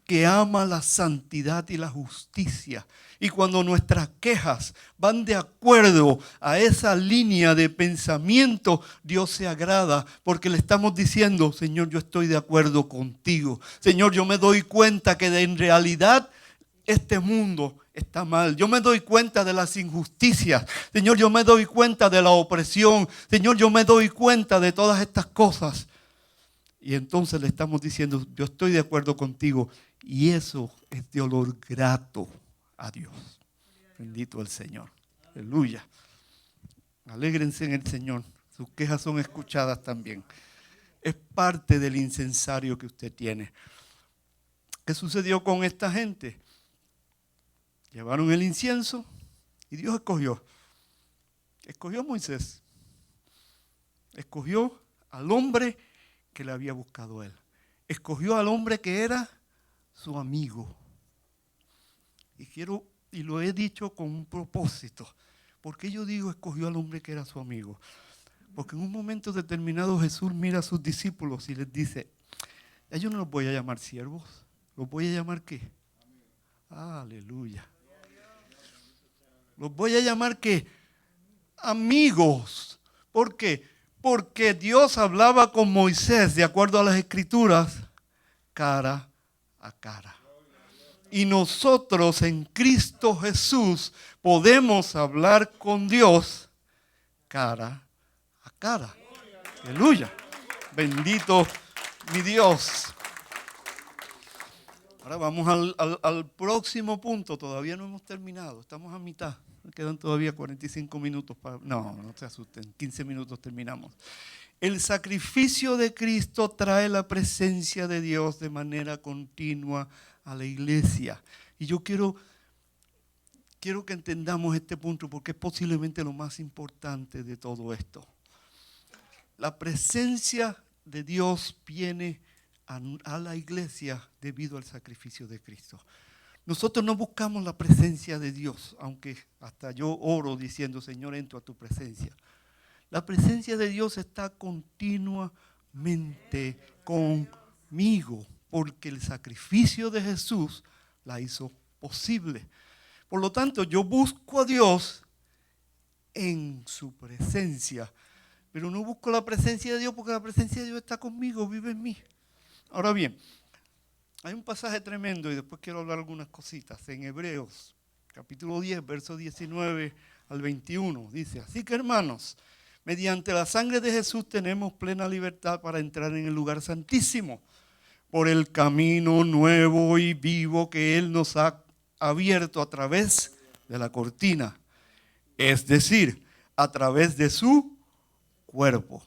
que ama la santidad y la justicia. Y cuando nuestras quejas van de acuerdo a esa línea de pensamiento, Dios se agrada porque le estamos diciendo: Señor, yo estoy de acuerdo contigo. Señor, yo me doy cuenta que en realidad este mundo está mal. Yo me doy cuenta de las injusticias. Señor, yo me doy cuenta de la opresión. Señor, yo me doy cuenta de todas estas cosas. Y entonces le estamos diciendo: yo estoy de acuerdo contigo. Y eso es de olor grato a Dios. Bendito el Señor. Aleluya. Alégrense en el Señor. Sus quejas son escuchadas también. Es parte del incensario que usted tiene. ¿Qué sucedió con esta gente? Llevaron el incienso y Dios escogió a Moisés. Escogió al hombre que le había buscado él. Escogió al hombre que era su amigo. Y lo he dicho con un propósito. ¿Por qué yo digo escogió al hombre que era su amigo? Porque en un momento determinado Jesús mira a sus discípulos y les dice, ya yo no los voy a llamar siervos, ¿los voy a llamar qué? Aleluya. Los voy a llamar ¿qué? Amigos. ¿Por qué? Porque Dios hablaba con Moisés, de acuerdo a las Escrituras, cara a cara. Y nosotros en Cristo Jesús podemos hablar con Dios cara a cara. Aleluya. Bendito mi Dios. Ahora vamos al próximo punto. Todavía no hemos terminado. Estamos a mitad. Quedan todavía 45 minutos. No se asusten. 15 minutos terminamos. El sacrificio de Cristo trae la presencia de Dios de manera continua a la iglesia. Y yo quiero que entendamos este punto porque es posiblemente lo más importante de todo esto. La presencia de Dios viene a la iglesia debido al sacrificio de Cristo. Nosotros no buscamos la presencia de Dios, aunque hasta yo oro diciendo, Señor, entro a tu presencia. La presencia de Dios está continuamente conmigo, porque el sacrificio de Jesús la hizo posible. Por lo tanto, yo busco a Dios en su presencia, pero no busco la presencia de Dios porque la presencia de Dios está conmigo, vive en mí. Ahora bien, hay un pasaje tremendo y después quiero hablar algunas cositas. En Hebreos, capítulo 10, versos 19 al 21, dice, así que hermanos, mediante la sangre de Jesús tenemos plena libertad para entrar en el lugar santísimo, por el camino nuevo y vivo que Él nos ha abierto a través de la cortina, es decir, a través de su cuerpo.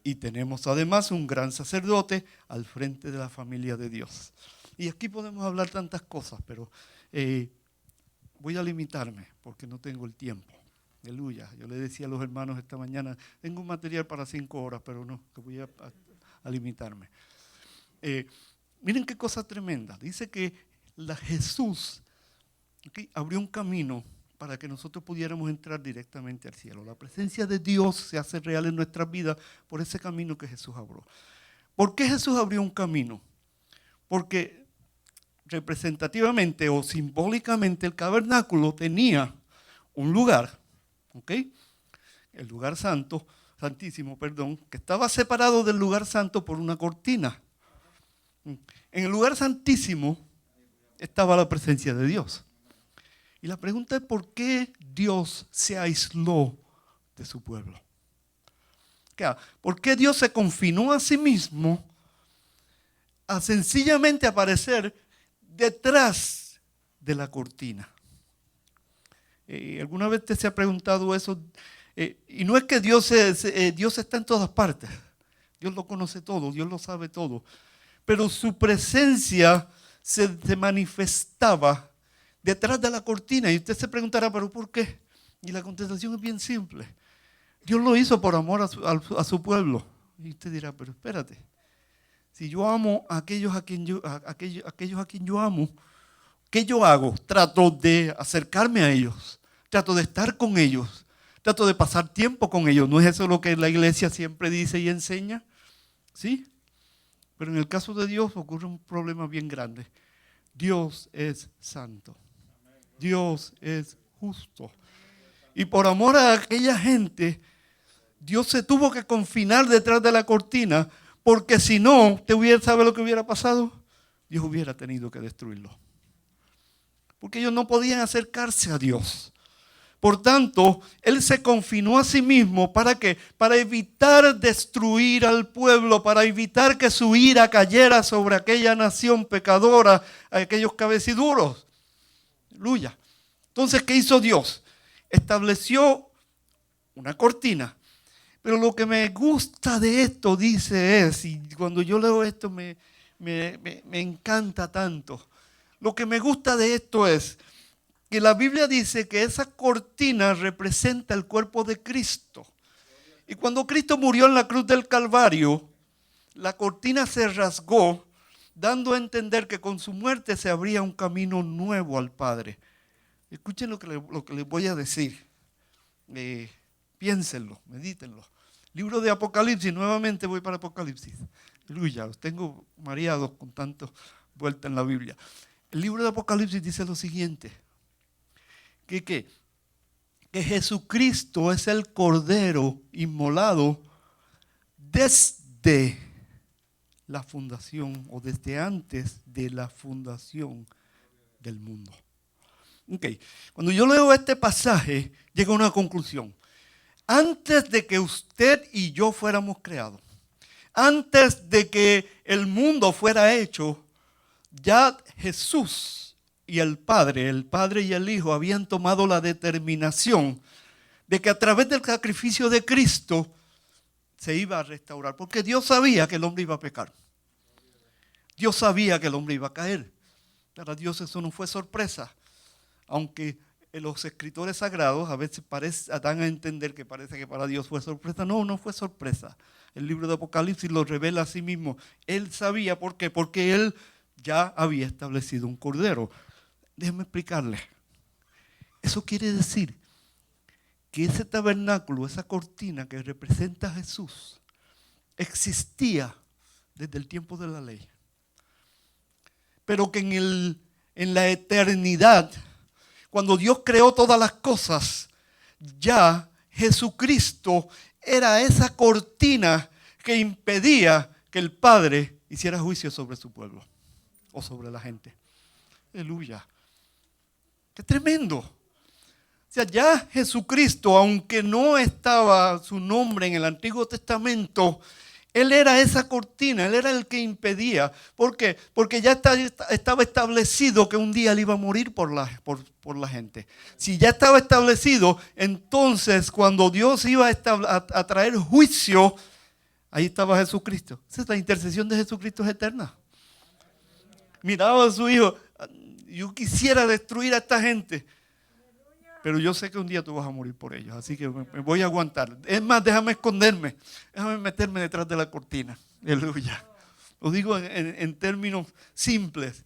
Y tenemos además un gran sacerdote al frente de la familia de Dios. Y aquí podemos hablar tantas cosas, pero voy a limitarme porque no tengo el tiempo. Aleluya. Yo le decía a los hermanos esta mañana, tengo un material para 5 horas, pero no, que voy a limitarme. Miren qué cosa tremenda. Dice que Jesús abrió un camino para que nosotros pudiéramos entrar directamente al cielo. La presencia de Dios se hace real en nuestras vidas por ese camino que Jesús abrió. ¿Por qué Jesús abrió un camino? Porque representativamente o simbólicamente el tabernáculo tenía un lugar, el lugar santísimo, que estaba separado del lugar santo por una cortina. En el lugar santísimo estaba la presencia de Dios. Y la pregunta es ¿por qué Dios se aisló de su pueblo? ¿Por qué Dios se confinó a sí mismo a sencillamente aparecer detrás de la cortina? ¿Alguna vez te se ha preguntado eso? Y no es que Dios está en todas partes. Dios lo conoce todo, Dios lo sabe todo. Pero su presencia se manifestaba detrás de la cortina. Y usted se preguntará, ¿pero por qué? Y la contestación es bien simple. Dios lo hizo por amor a su pueblo. Y usted dirá, pero espérate. Si yo amo a aquellos a quien yo amo, ¿qué yo hago? Trato de acercarme a ellos. Trato de estar con ellos. Trato de pasar tiempo con ellos. ¿No es eso lo que la iglesia siempre dice y enseña? ¿Sí? Pero en el caso de Dios ocurre un problema bien grande. Dios es santo. Dios es justo. Y por amor a aquella gente, Dios se tuvo que confinar detrás de la cortina, porque si no, ¿sabe lo que hubiera pasado? Dios hubiera tenido que destruirlo. Porque ellos no podían acercarse a Dios. Por tanto, Él se confinó a sí mismo, ¿para qué? Para evitar destruir al pueblo, para evitar que su ira cayera sobre aquella nación pecadora, aquellos cabeciduros. Aleluya. Entonces, ¿qué hizo Dios? Estableció una cortina. Pero lo que me gusta de esto, y cuando yo leo esto me encanta tanto. Lo que me gusta de esto es que la Biblia dice que esa cortina representa el cuerpo de Cristo. Y cuando Cristo murió en la cruz del Calvario, la cortina se rasgó, dando a entender que con su muerte se abría un camino nuevo al Padre. Escuchen lo que les voy a decir. Piénsenlo, medítenlo. Libro de Apocalipsis, nuevamente voy para Apocalipsis. Aleluya, los tengo mareados con tanto vuelta en la Biblia. El libro de Apocalipsis dice lo siguiente, que Jesucristo es el Cordero inmolado desde la fundación o desde antes de la fundación del mundo. Okay. Cuando yo leo este pasaje, llego a una conclusión. Antes de que usted y yo fuéramos creados, antes de que el mundo fuera hecho, ya Jesús y el Padre y el Hijo habían tomado la determinación de que a través del sacrificio de Cristo se iba a restaurar. Porque Dios sabía que el hombre iba a pecar. Dios sabía que el hombre iba a caer. Para Dios eso no fue sorpresa. Aunque los escritores sagrados a veces dan a entender que parece que para Dios fue sorpresa. No, no fue sorpresa. El libro de Apocalipsis lo revela a sí mismo. Él sabía por qué. Porque Él ya había establecido un cordero. Déjenme explicarle. Eso quiere decir que ese tabernáculo, esa cortina que representa a Jesús, existía desde el tiempo de la ley. Pero que en la eternidad, cuando Dios creó todas las cosas, ya Jesucristo era esa cortina que impedía que el Padre hiciera juicio sobre su pueblo o sobre la gente. Aleluya. ¡Qué tremendo! O sea, ya Jesucristo, aunque no estaba su nombre en el Antiguo Testamento, Él era esa cortina, Él era el que impedía. ¿Por qué? Porque ya estaba establecido que un día Él iba a morir por la gente. Si ya estaba establecido, entonces cuando Dios iba a traer juicio, ahí estaba Jesucristo. Esa es la intercesión de Jesucristo, es eterna. Miraba a su hijo, yo quisiera destruir a esta gente, pero yo sé que un día tú vas a morir por ellos, así que me voy a aguantar. Es más, déjame esconderme, déjame meterme detrás de la cortina. Aleluya. Lo digo en términos simples,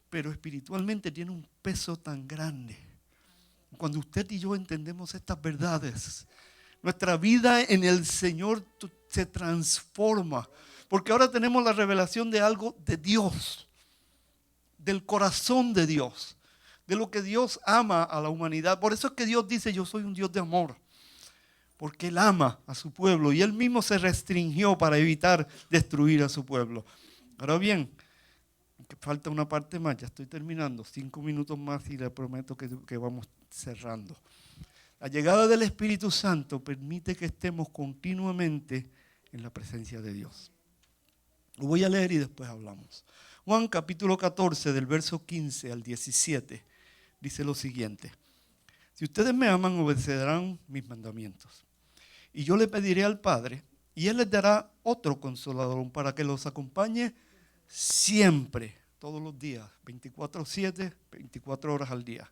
pero espiritualmente tiene un peso tan grande. Cuando usted y yo entendemos estas verdades, nuestra vida en el Señor se transforma, porque ahora tenemos la revelación de algo de Dios, del corazón de Dios, de lo que Dios ama a la humanidad. Por eso es que Dios dice, yo soy un Dios de amor, porque Él ama a su pueblo y Él mismo se restringió para evitar destruir a su pueblo. Ahora bien, que falta una parte más, ya estoy terminando, 5 minutos más y le prometo que vamos cerrando. La llegada del Espíritu Santo permite que estemos continuamente en la presencia de Dios. Lo voy a leer y después hablamos. Juan capítulo 14 del verso 15 al 17 dice lo siguiente: si ustedes me aman, obedecerán mis mandamientos. Y yo le pediré al Padre, y Él les dará otro consolador para que los acompañe siempre, todos los días, 24/7, 24 horas al día,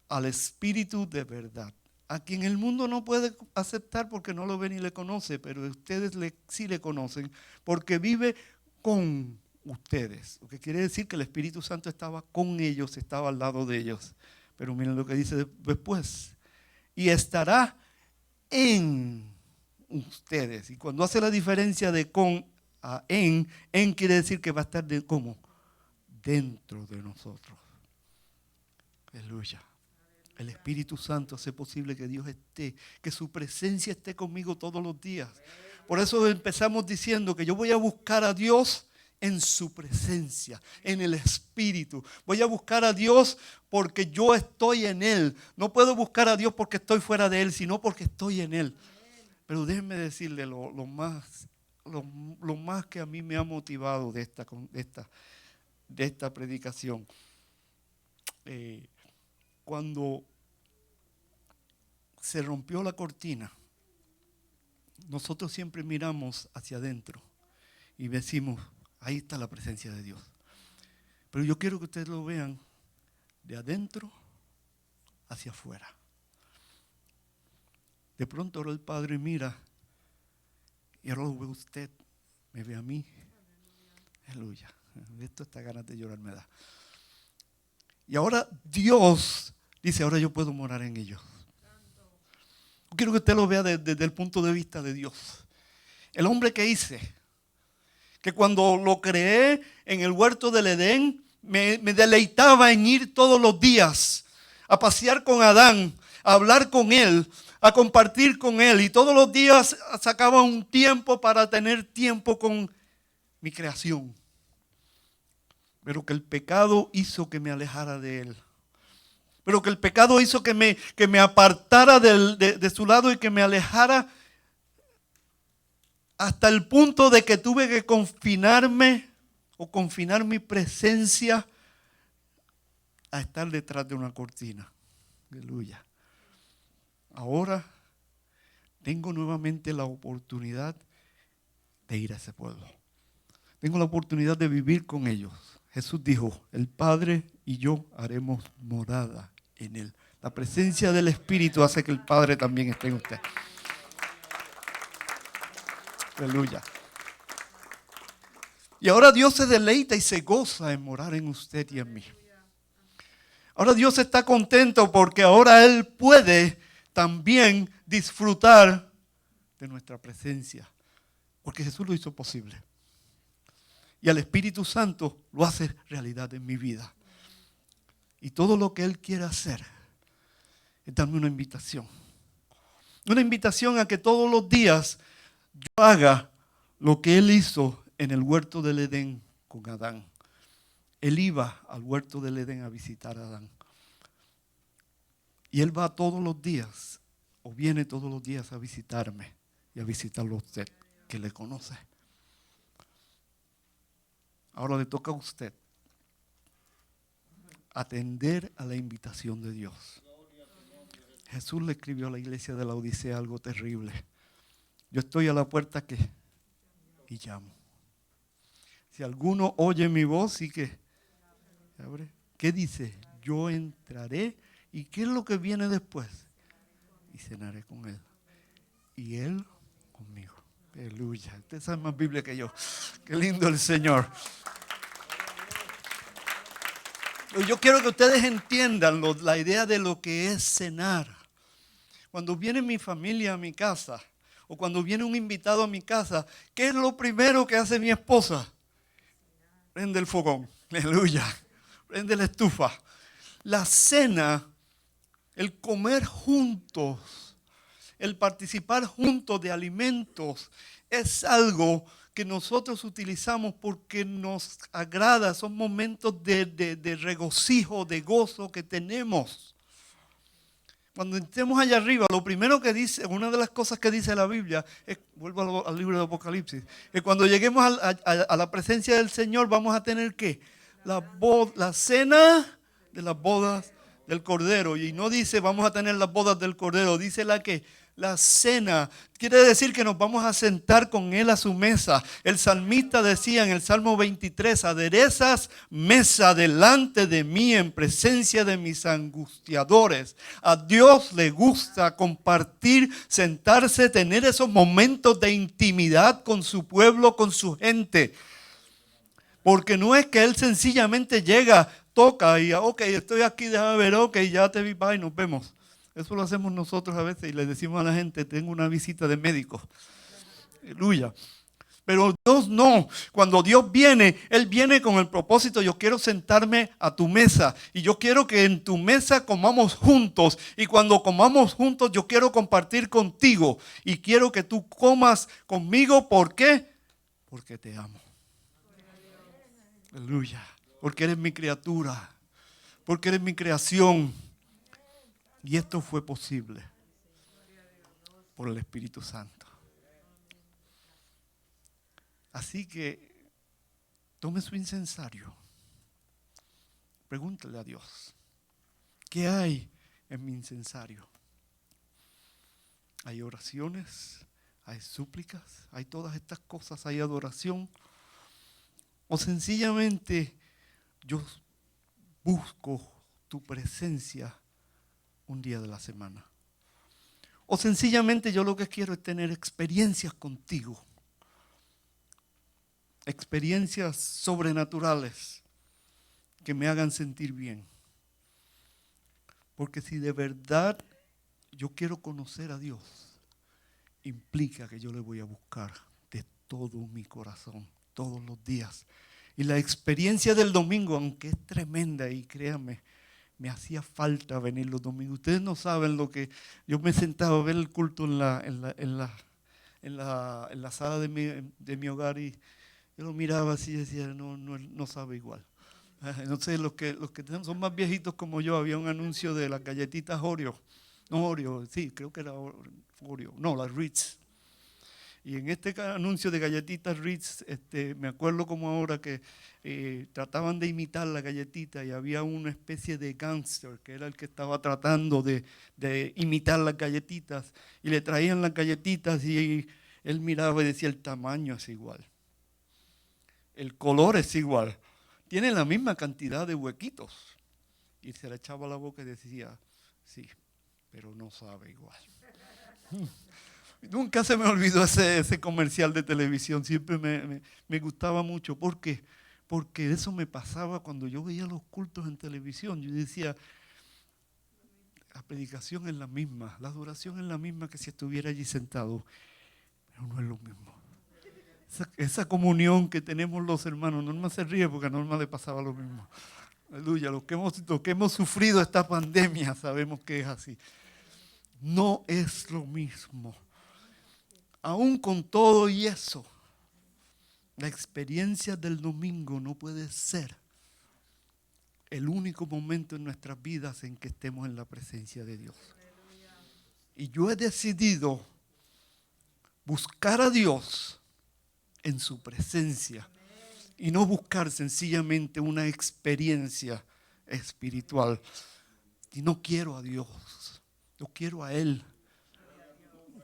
al Espíritu de verdad, a quien el mundo no puede aceptar porque no lo ve ni le conoce, pero ustedes sí le conocen porque vive con ustedes. Lo que quiere decir que el Espíritu Santo estaba con ellos, estaba al lado de ellos. Pero miren lo que dice después: y estará en ustedes. Y cuando hace la diferencia de con a en quiere decir que va a estar ¿cómo? Dentro de nosotros. Aleluya. El Espíritu Santo hace posible que Dios esté, que su presencia esté conmigo todos los días. Por eso empezamos diciendo que yo voy a buscar a Dios en su presencia, en el Espíritu. Voy a buscar a Dios porque yo estoy en Él. No puedo buscar a Dios porque estoy fuera de Él, sino porque estoy en Él. Pero déjenme decirle lo más que a mí me ha motivado de esta predicación. Cuando se rompió la cortina, nosotros siempre miramos hacia adentro y decimos, ahí está la presencia de Dios. Pero yo quiero que ustedes lo vean de adentro hacia afuera. De pronto ahora el Padre mira y ahora lo ve usted me ve a mí. Aleluya. Esto está ganas de llorar me da. Y ahora Dios dice, ahora yo puedo morar en ellos. Quiero que usted lo vea desde el punto de vista de Dios. El hombre que hice, que cuando lo creé en el huerto del Edén, me deleitaba en ir todos los días a pasear con Adán, a hablar con él, a compartir con él. Y todos los días sacaba un tiempo para tener tiempo con mi creación. Pero que el pecado hizo que me alejara de él. Pero que el pecado hizo que me apartara de su lado y que me alejara hasta el punto de que tuve que confinarme o confinar mi presencia a estar detrás de una cortina. Aleluya. Ahora tengo nuevamente la oportunidad de ir a ese pueblo. Tengo la oportunidad de vivir con ellos. Jesús dijo, el Padre y yo haremos morada en él. La presencia del Espíritu hace que el Padre también esté en usted. Aleluya. Y ahora Dios se deleita y se goza en morar en usted y en mí. Ahora Dios está contento porque ahora Él puede también disfrutar de nuestra presencia. Porque Jesús lo hizo posible. Y el Espíritu Santo lo hace realidad en mi vida. Y todo lo que Él quiere hacer es darme una invitación. Una invitación a que todos los días yo haga lo que Él hizo en el huerto del Edén con Adán. Él iba al huerto del Edén a visitar a Adán. Y Él va todos los días, o viene todos los días a visitarme y a visitarlo a usted, que le conoce. Ahora le toca a usted atender a la invitación de Dios. Jesús le escribió a la iglesia de la Odisea algo terrible. Yo estoy a la puerta y llamo. Si alguno oye mi voz y que abre, ¿qué dice? Yo entraré. ¿Y qué es lo que viene después? Y cenaré con él. Y él conmigo. Aleluya. Usted sabe más Biblia que yo. Qué lindo el Señor. Yo quiero que ustedes entiendan la idea de lo que es cenar. Cuando viene mi familia a mi casa, o cuando viene un invitado a mi casa, ¿qué es lo primero que hace mi esposa? Prende el fogón. Aleluya. Prende la estufa. La cena, el comer juntos, el participar juntos de alimentos, es algo que nosotros utilizamos porque nos agrada. Son momentos de regocijo, de gozo que tenemos. Cuando estemos allá arriba, lo primero que dice, una de las cosas que dice la Biblia, vuelvo al libro de Apocalipsis, que cuando lleguemos a la presencia del Señor vamos a tener ¿qué? La cena de las bodas del Cordero. Y no dice vamos a tener las bodas del Cordero, dice la cena. Quiere decir que nos vamos a sentar con Él a su mesa. El salmista decía en el Salmo 23, aderezas mesa delante de mí en presencia de mis angustiadores. A Dios le gusta compartir, sentarse, tener esos momentos de intimidad con su pueblo, con su gente. Porque no es que Él sencillamente llega, toca y ok, estoy aquí, déjame ver, ok, ya te vi, bye, nos vemos. Eso lo hacemos nosotros a veces y le decimos a la gente, tengo una visita de médico. Aleluya. Pero Dios no. Cuando Dios viene, Él viene con el propósito, yo quiero sentarme a tu mesa y yo quiero que en tu mesa comamos juntos. Y cuando comamos juntos, yo quiero compartir contigo y quiero que tú comas conmigo. ¿Por qué? Porque te amo. Aleluya. Porque eres mi criatura. Porque eres mi creación. Y esto fue posible por el Espíritu Santo. Así que tome su incensario. Pregúntale a Dios, ¿qué hay en mi incensario? Hay oraciones, hay súplicas, hay todas estas cosas, hay adoración. O sencillamente yo busco tu presencia un día de la semana. O sencillamente yo lo que quiero es tener experiencias contigo. experiencias sobrenaturales que me hagan sentir bien. Porque si de verdad yo quiero conocer a Dios, implica que yo le voy a buscar de todo mi corazón, todos los días. Y la experiencia del domingo, aunque es tremenda, y créanme, me hacía falta venir los domingos. Ustedes no saben lo que yo me sentaba a ver el culto en la sala de mi hogar, y yo lo miraba así y decía, no sabe igual. No sé, los que son más viejitos como yo, había un anuncio de las galletitas Oreo. No Oreo, sí, creo que era Oreo. No, las Ritz. Y en este anuncio de galletitas Ritz, me acuerdo como ahora que trataban de imitar la galletita y había una especie de gángster que era el que estaba tratando de imitar las galletitas, y le traían las galletitas y él miraba y decía, el tamaño es igual, el color es igual, tiene la misma cantidad de huequitos. Y se le echaba a la boca y decía, sí, pero no sabe igual. Nunca se me olvidó ese comercial de televisión, siempre me gustaba mucho. ¿Por qué? Porque eso me pasaba cuando yo veía los cultos en televisión. Yo decía, la predicación es la misma, la adoración es la misma que si estuviera allí sentado, pero no es lo mismo. Esa comunión que tenemos los hermanos, Norma se ríe porque a Norma le pasaba lo mismo. Aleluya, los que hemos sufrido esta pandemia sabemos que es así. No es lo mismo. Aún con todo y eso, la experiencia del domingo no puede ser el único momento en nuestras vidas en que estemos en la presencia de Dios. Y yo he decidido buscar a Dios en su presencia y no buscar sencillamente una experiencia espiritual. Y no quiero a Dios, yo quiero a Él.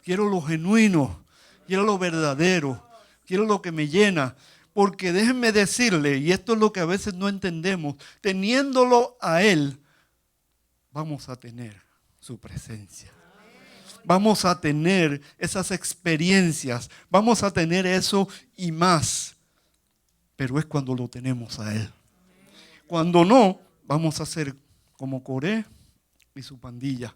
Quiero lo genuino, quiero lo verdadero, quiero lo que me llena. Porque déjenme decirle, y esto es lo que a veces no entendemos, teniéndolo a Él, vamos a tener su presencia. Vamos a tener esas experiencias, vamos a tener eso y más. Pero es cuando lo tenemos a Él. Cuando no, vamos a ser como Coré y su pandilla.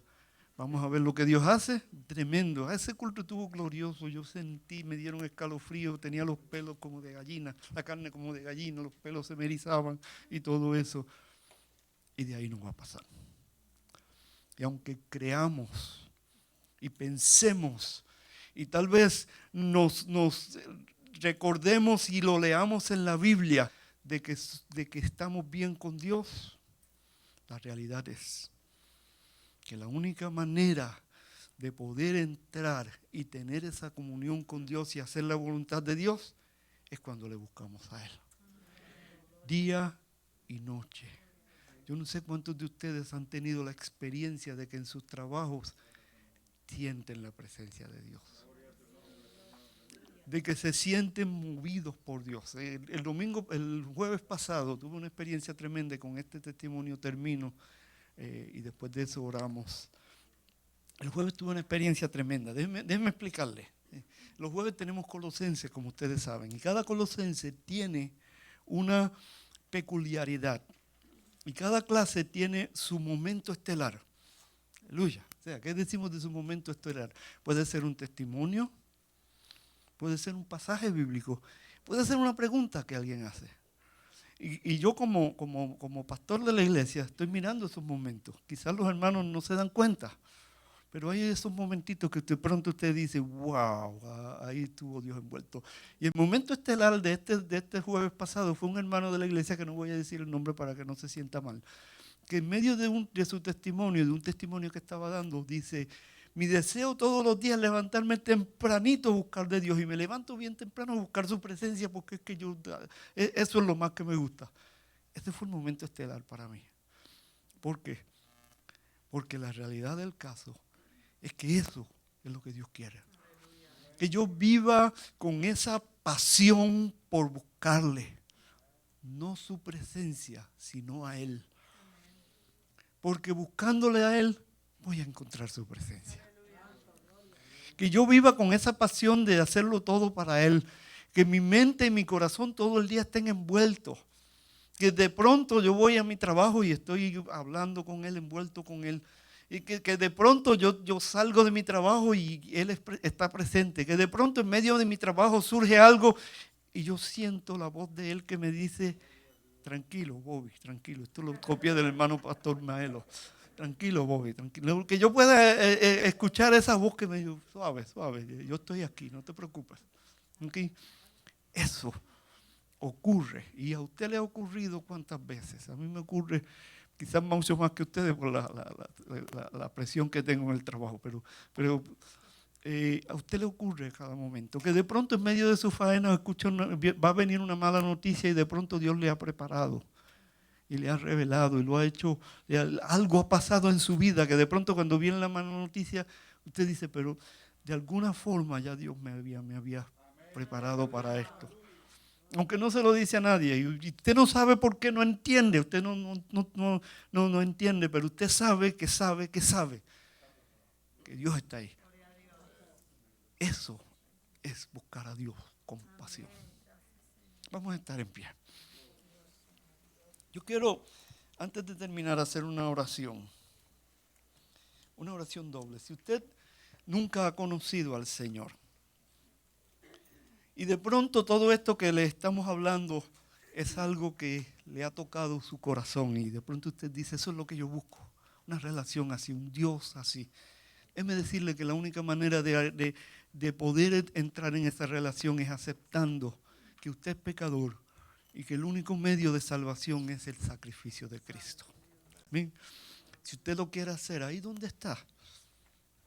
Vamos a ver lo que Dios hace, tremendo. Ese culto estuvo glorioso, yo sentí, me dieron escalofrío, tenía los pelos como de gallina, la carne como de gallina, los pelos se me erizaban y todo eso. Y de ahí no va a pasar. Y aunque creamos y pensemos y tal vez nos recordemos y lo leamos en la Biblia de que estamos bien con Dios, la realidad es que la única manera de poder entrar y tener esa comunión con Dios y hacer la voluntad de Dios es cuando le buscamos a Él. Día y noche. Yo no sé cuántos de ustedes han tenido la experiencia de que en sus trabajos sienten la presencia de Dios. De que se sienten movidos por Dios. El jueves pasado tuve una experiencia tremenda, con este testimonio termino y después de eso oramos. El jueves tuve una experiencia tremenda, déjenme explicarle. Los jueves tenemos Colosenses, como ustedes saben, y cada Colosense tiene una peculiaridad. Y cada clase tiene su momento estelar. Aleluya. O sea, ¿qué decimos de su momento estelar? Puede ser un testimonio, puede ser un pasaje bíblico, puede ser una pregunta que alguien hace. Y yo como pastor de la iglesia estoy mirando esos momentos. Quizás los hermanos no se dan cuenta, pero hay esos momentitos que de pronto usted dice, wow, ahí estuvo Dios envuelto. Y el momento estelar de este jueves pasado fue un hermano de la iglesia, que no voy a decir el nombre para que no se sienta mal, que en medio de su testimonio, de un testimonio que estaba dando, dice, mi deseo todos los días es levantarme tempranito a buscar de Dios, y me levanto bien temprano a buscar su presencia, porque es que eso es lo más que me gusta. Este fue el momento estelar para mí. ¿Por qué? Porque la realidad del caso es que eso es lo que Dios quiere. Que yo viva con esa pasión por buscarle, no su presencia, sino a Él. Porque buscándole a Él, voy a encontrar su presencia. Que yo viva con esa pasión de hacerlo todo para Él. que mi mente y mi corazón todo el día estén envueltos. Que de pronto yo voy a mi trabajo y estoy hablando con Él, envuelto con Él. Y que de pronto yo salgo de mi trabajo y Él está presente. Que de pronto en medio de mi trabajo surge algo y yo siento la voz de Él que me dice: tranquilo, Bobby, tranquilo. Esto lo copié del hermano Pastor Maelo. Tranquilo, Bobby, tranquilo. Que yo pueda escuchar esa voz que me dice: suave, suave, yo estoy aquí, no te preocupes. ¿Okay? Eso ocurre. ¿Y a usted le ha ocurrido cuántas veces? A mí me ocurre quizás mucho más que ustedes por la presión que tengo en el trabajo, pero a usted le ocurre cada momento que de pronto en medio de su faena va a venir una mala noticia y de pronto Dios le ha preparado y le ha revelado y lo ha hecho, algo ha pasado en su vida que de pronto cuando viene la mala noticia usted dice: pero de alguna forma ya Dios me había preparado para esto. Aunque no se lo dice a nadie y usted no sabe por qué, no entiende, usted no entiende, pero usted sabe que Dios está ahí. Eso es buscar a Dios con pasión. Vamos a estar en pie. Yo quiero, antes de terminar, hacer una oración doble. Si usted nunca ha conocido al Señor y de pronto todo esto que le estamos hablando es algo que le ha tocado su corazón y de pronto usted dice: eso es lo que yo busco, una relación así, un Dios así. Déjeme decirle que la única manera de poder entrar en esa relación es aceptando que usted es pecador y que el único medio de salvación es el sacrificio de Cristo. ¿Bien? Si usted lo quiere hacer, ahí donde está,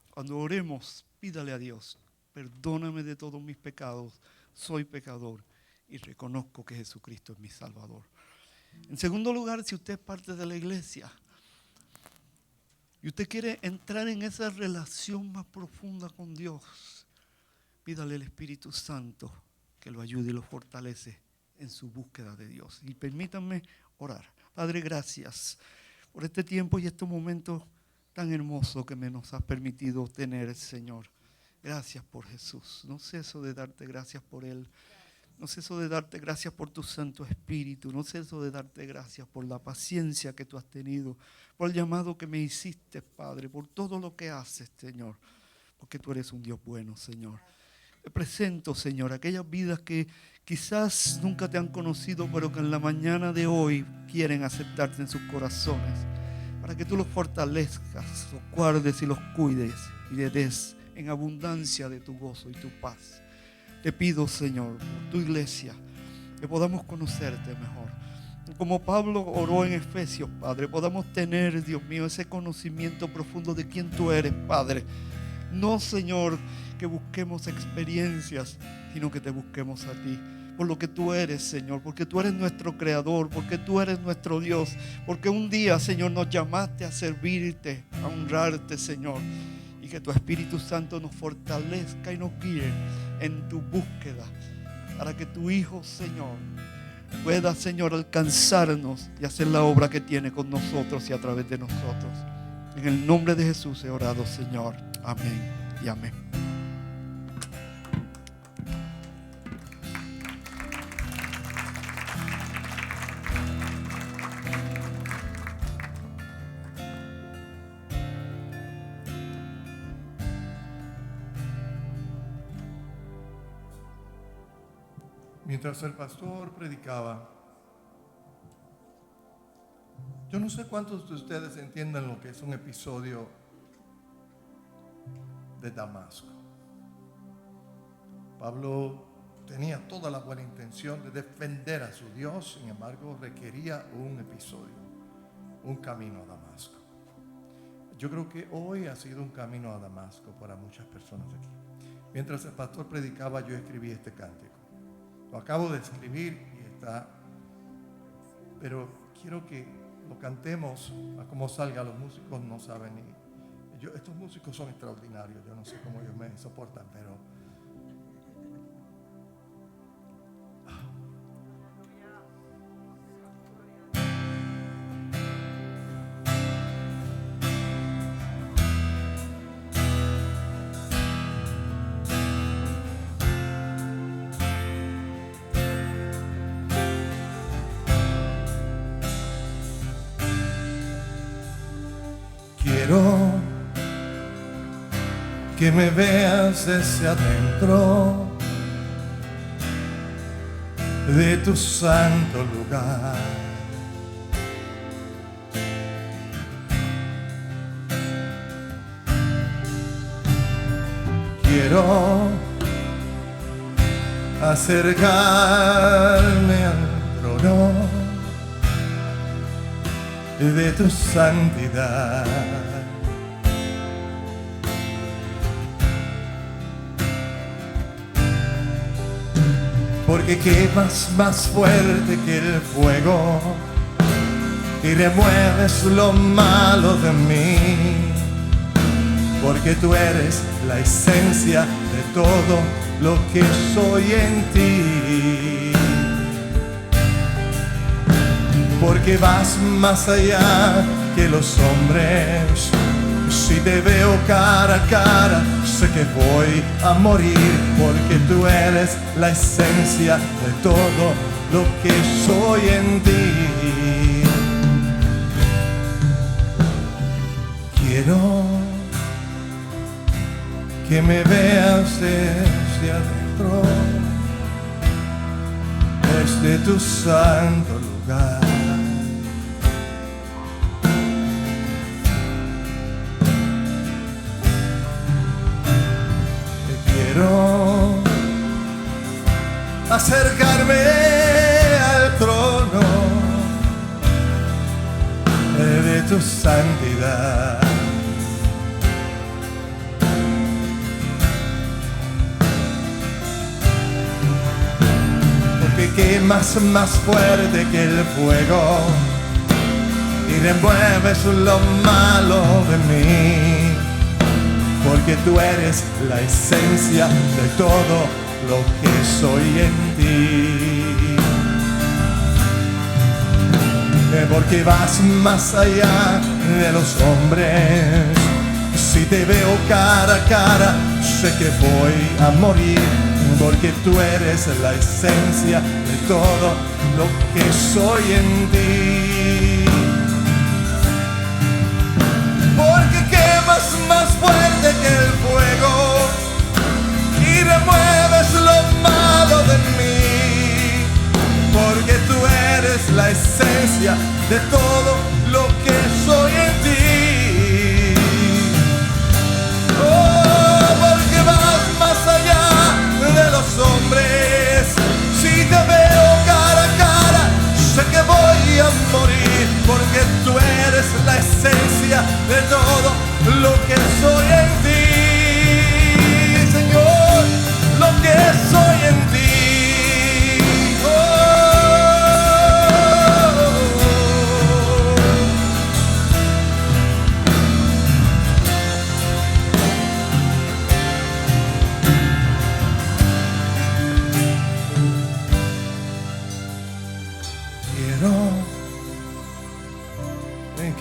cuando oremos, pídale a Dios: perdóname de todos mis pecados, soy pecador y reconozco que Jesucristo es mi Salvador. En segundo lugar, si usted es parte de la iglesia y usted quiere entrar en esa relación más profunda con Dios, pídale al Espíritu Santo que lo ayude y lo fortalece en su búsqueda de Dios. Y permítanme orar. Padre, gracias por este tiempo y estos momentos tan hermosos que me nos has permitido tener, Señor. Gracias por Jesús. No ceso de darte gracias por Él. No ceso de darte gracias por tu Santo Espíritu. No ceso de darte gracias por la paciencia que tú has tenido, por el llamado que me hiciste, Padre, por todo lo que haces, Señor, porque tú eres un Dios bueno, Señor. Te presento, Señor, aquellas vidas que quizás nunca te han conocido, pero que en la mañana de hoy quieren aceptarte en sus corazones, para que tú los fortalezcas, los guardes y los cuides y les des en abundancia de tu gozo y tu paz. Te pido, Señor, por tu iglesia, que podamos conocerte mejor. Como Pablo oró en Efesios, Padre, podamos tener, Dios mío, ese conocimiento profundo de quién tú eres, Padre. No, Señor, que busquemos experiencias, sino que te busquemos a ti. Por lo que tú eres, Señor, porque tú eres nuestro creador, porque tú eres nuestro Dios, porque un día, Señor, nos llamaste a servirte, a honrarte, Señor. Y que tu Espíritu Santo nos fortalezca y nos guíe en tu búsqueda, para que tu Hijo, Señor, pueda, Señor, alcanzarnos y hacer la obra que tiene con nosotros y a través de nosotros. En el nombre de Jesús he orado, Señor. Amén y amén. Mientras el pastor predicaba, yo no sé cuántos de ustedes entiendan lo que es un episodio de Damasco. Pablo tenía toda la buena intención de defender a su Dios, sin embargo requería un episodio, un camino a Damasco. Yo creo que hoy ha sido un camino a Damasco para muchas personas aquí. Mientras el pastor predicaba, yo escribí este cántico. Lo acabo de escribir y está, pero quiero que lo cantemos a como salga. Los músicos no saben estos músicos son extraordinarios. Yo no sé cómo ellos me soportan, pero Quiero que me veas desde adentro de tu santo lugar. Quiero acercarme al trono de tu santidad. Porque quemas más fuerte que el fuego y remueves lo malo de mí. Porque tú eres la esencia de todo lo que soy en ti. Porque vas más allá que los hombres. Si te veo cara a cara, sé que voy a morir. Porque tú eres la esencia de todo lo que soy en ti. Quiero que me veas desde adentro, desde tu santo lugar. Quiero acercarme al trono de tu santidad. Porque quemas más fuerte que el fuego y remueves lo malo de mí. Porque tú eres la esencia de todo lo que soy en ti. Porque vas más allá de los hombres. Si te veo cara a cara, sé que voy a morir. Porque tú eres la esencia de todo lo que soy en ti. Porque quemas más fuerte que el fuego y remueves lo malo de mí. Porque tú eres la esencia de todo lo que soy en ti. Oh, porque vas más allá de los hombres. Si te veo cara a cara, sé que voy a morir. Porque tú eres la esencia de todo lo que soy en ti, Señor, lo que soy en ti.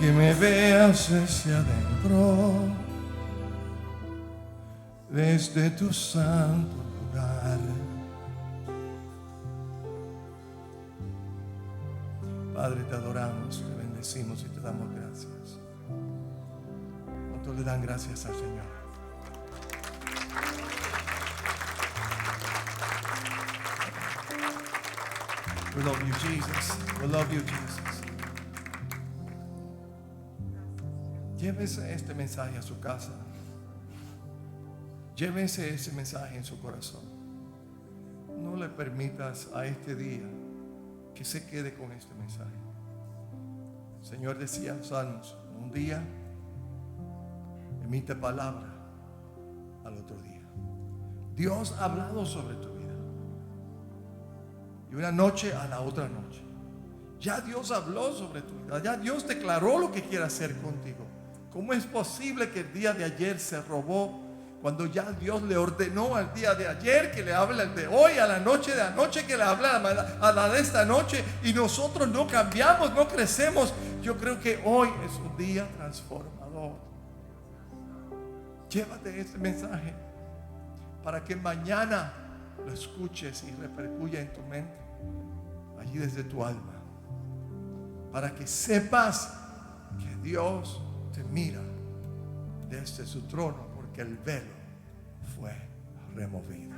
Que me veas desde adentro, desde tu santo lugar. Padre, te adoramos, te bendecimos y te damos gracias. ¿Cuántos le dan gracias al Señor? We love you, Jesus. We love you, Jesus. Llévese este mensaje a su casa. Llévese ese mensaje en su corazón. No le permitas a este día que se quede con este mensaje. El Señor decía en Salmos, un día emite palabra al otro día. Dios ha hablado sobre tu vida. Y una noche a la otra noche. Ya Dios habló sobre tu vida. Ya Dios declaró lo que quiere hacer contigo. ¿Cómo es posible que el día de ayer se robó cuando ya Dios le ordenó al día de ayer que le hable al de hoy, a la noche de anoche que le habla a la de esta noche, y nosotros no cambiamos, no crecemos? Yo creo que hoy es un día transformador. Llévate este mensaje para que mañana lo escuches y repercuya en tu mente, allí desde tu alma, para que sepas que Dios te mira desde su trono, porque el velo fue removido.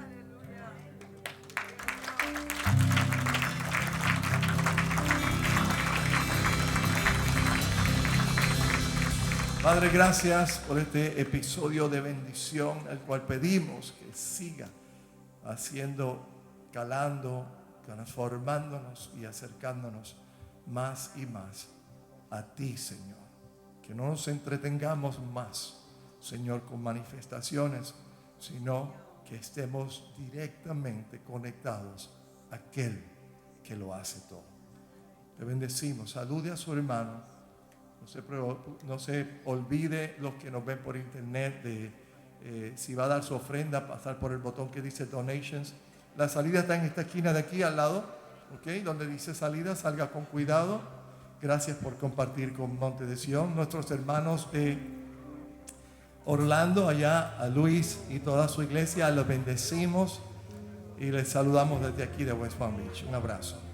Padre, gracias por este episodio de bendición, el cual pedimos que siga haciendo, calando, transformándonos y acercándonos más y más a ti, Señor. Que no nos entretengamos más, Señor, con manifestaciones, sino que estemos directamente conectados a aquel que lo hace todo. Te bendecimos. Salude a su hermano. No se olvide los que nos ven por internet de si va a dar su ofrenda, pasar por el botón que dice Donations. La salida está en esta esquina de aquí al lado, ¿okay? Donde dice salida, salga con cuidado. Gracias por compartir con Monte de Sion. Nuestros hermanos de Orlando, allá a Luis y toda su iglesia, los bendecimos y les saludamos desde aquí de West Palm Beach. Un abrazo.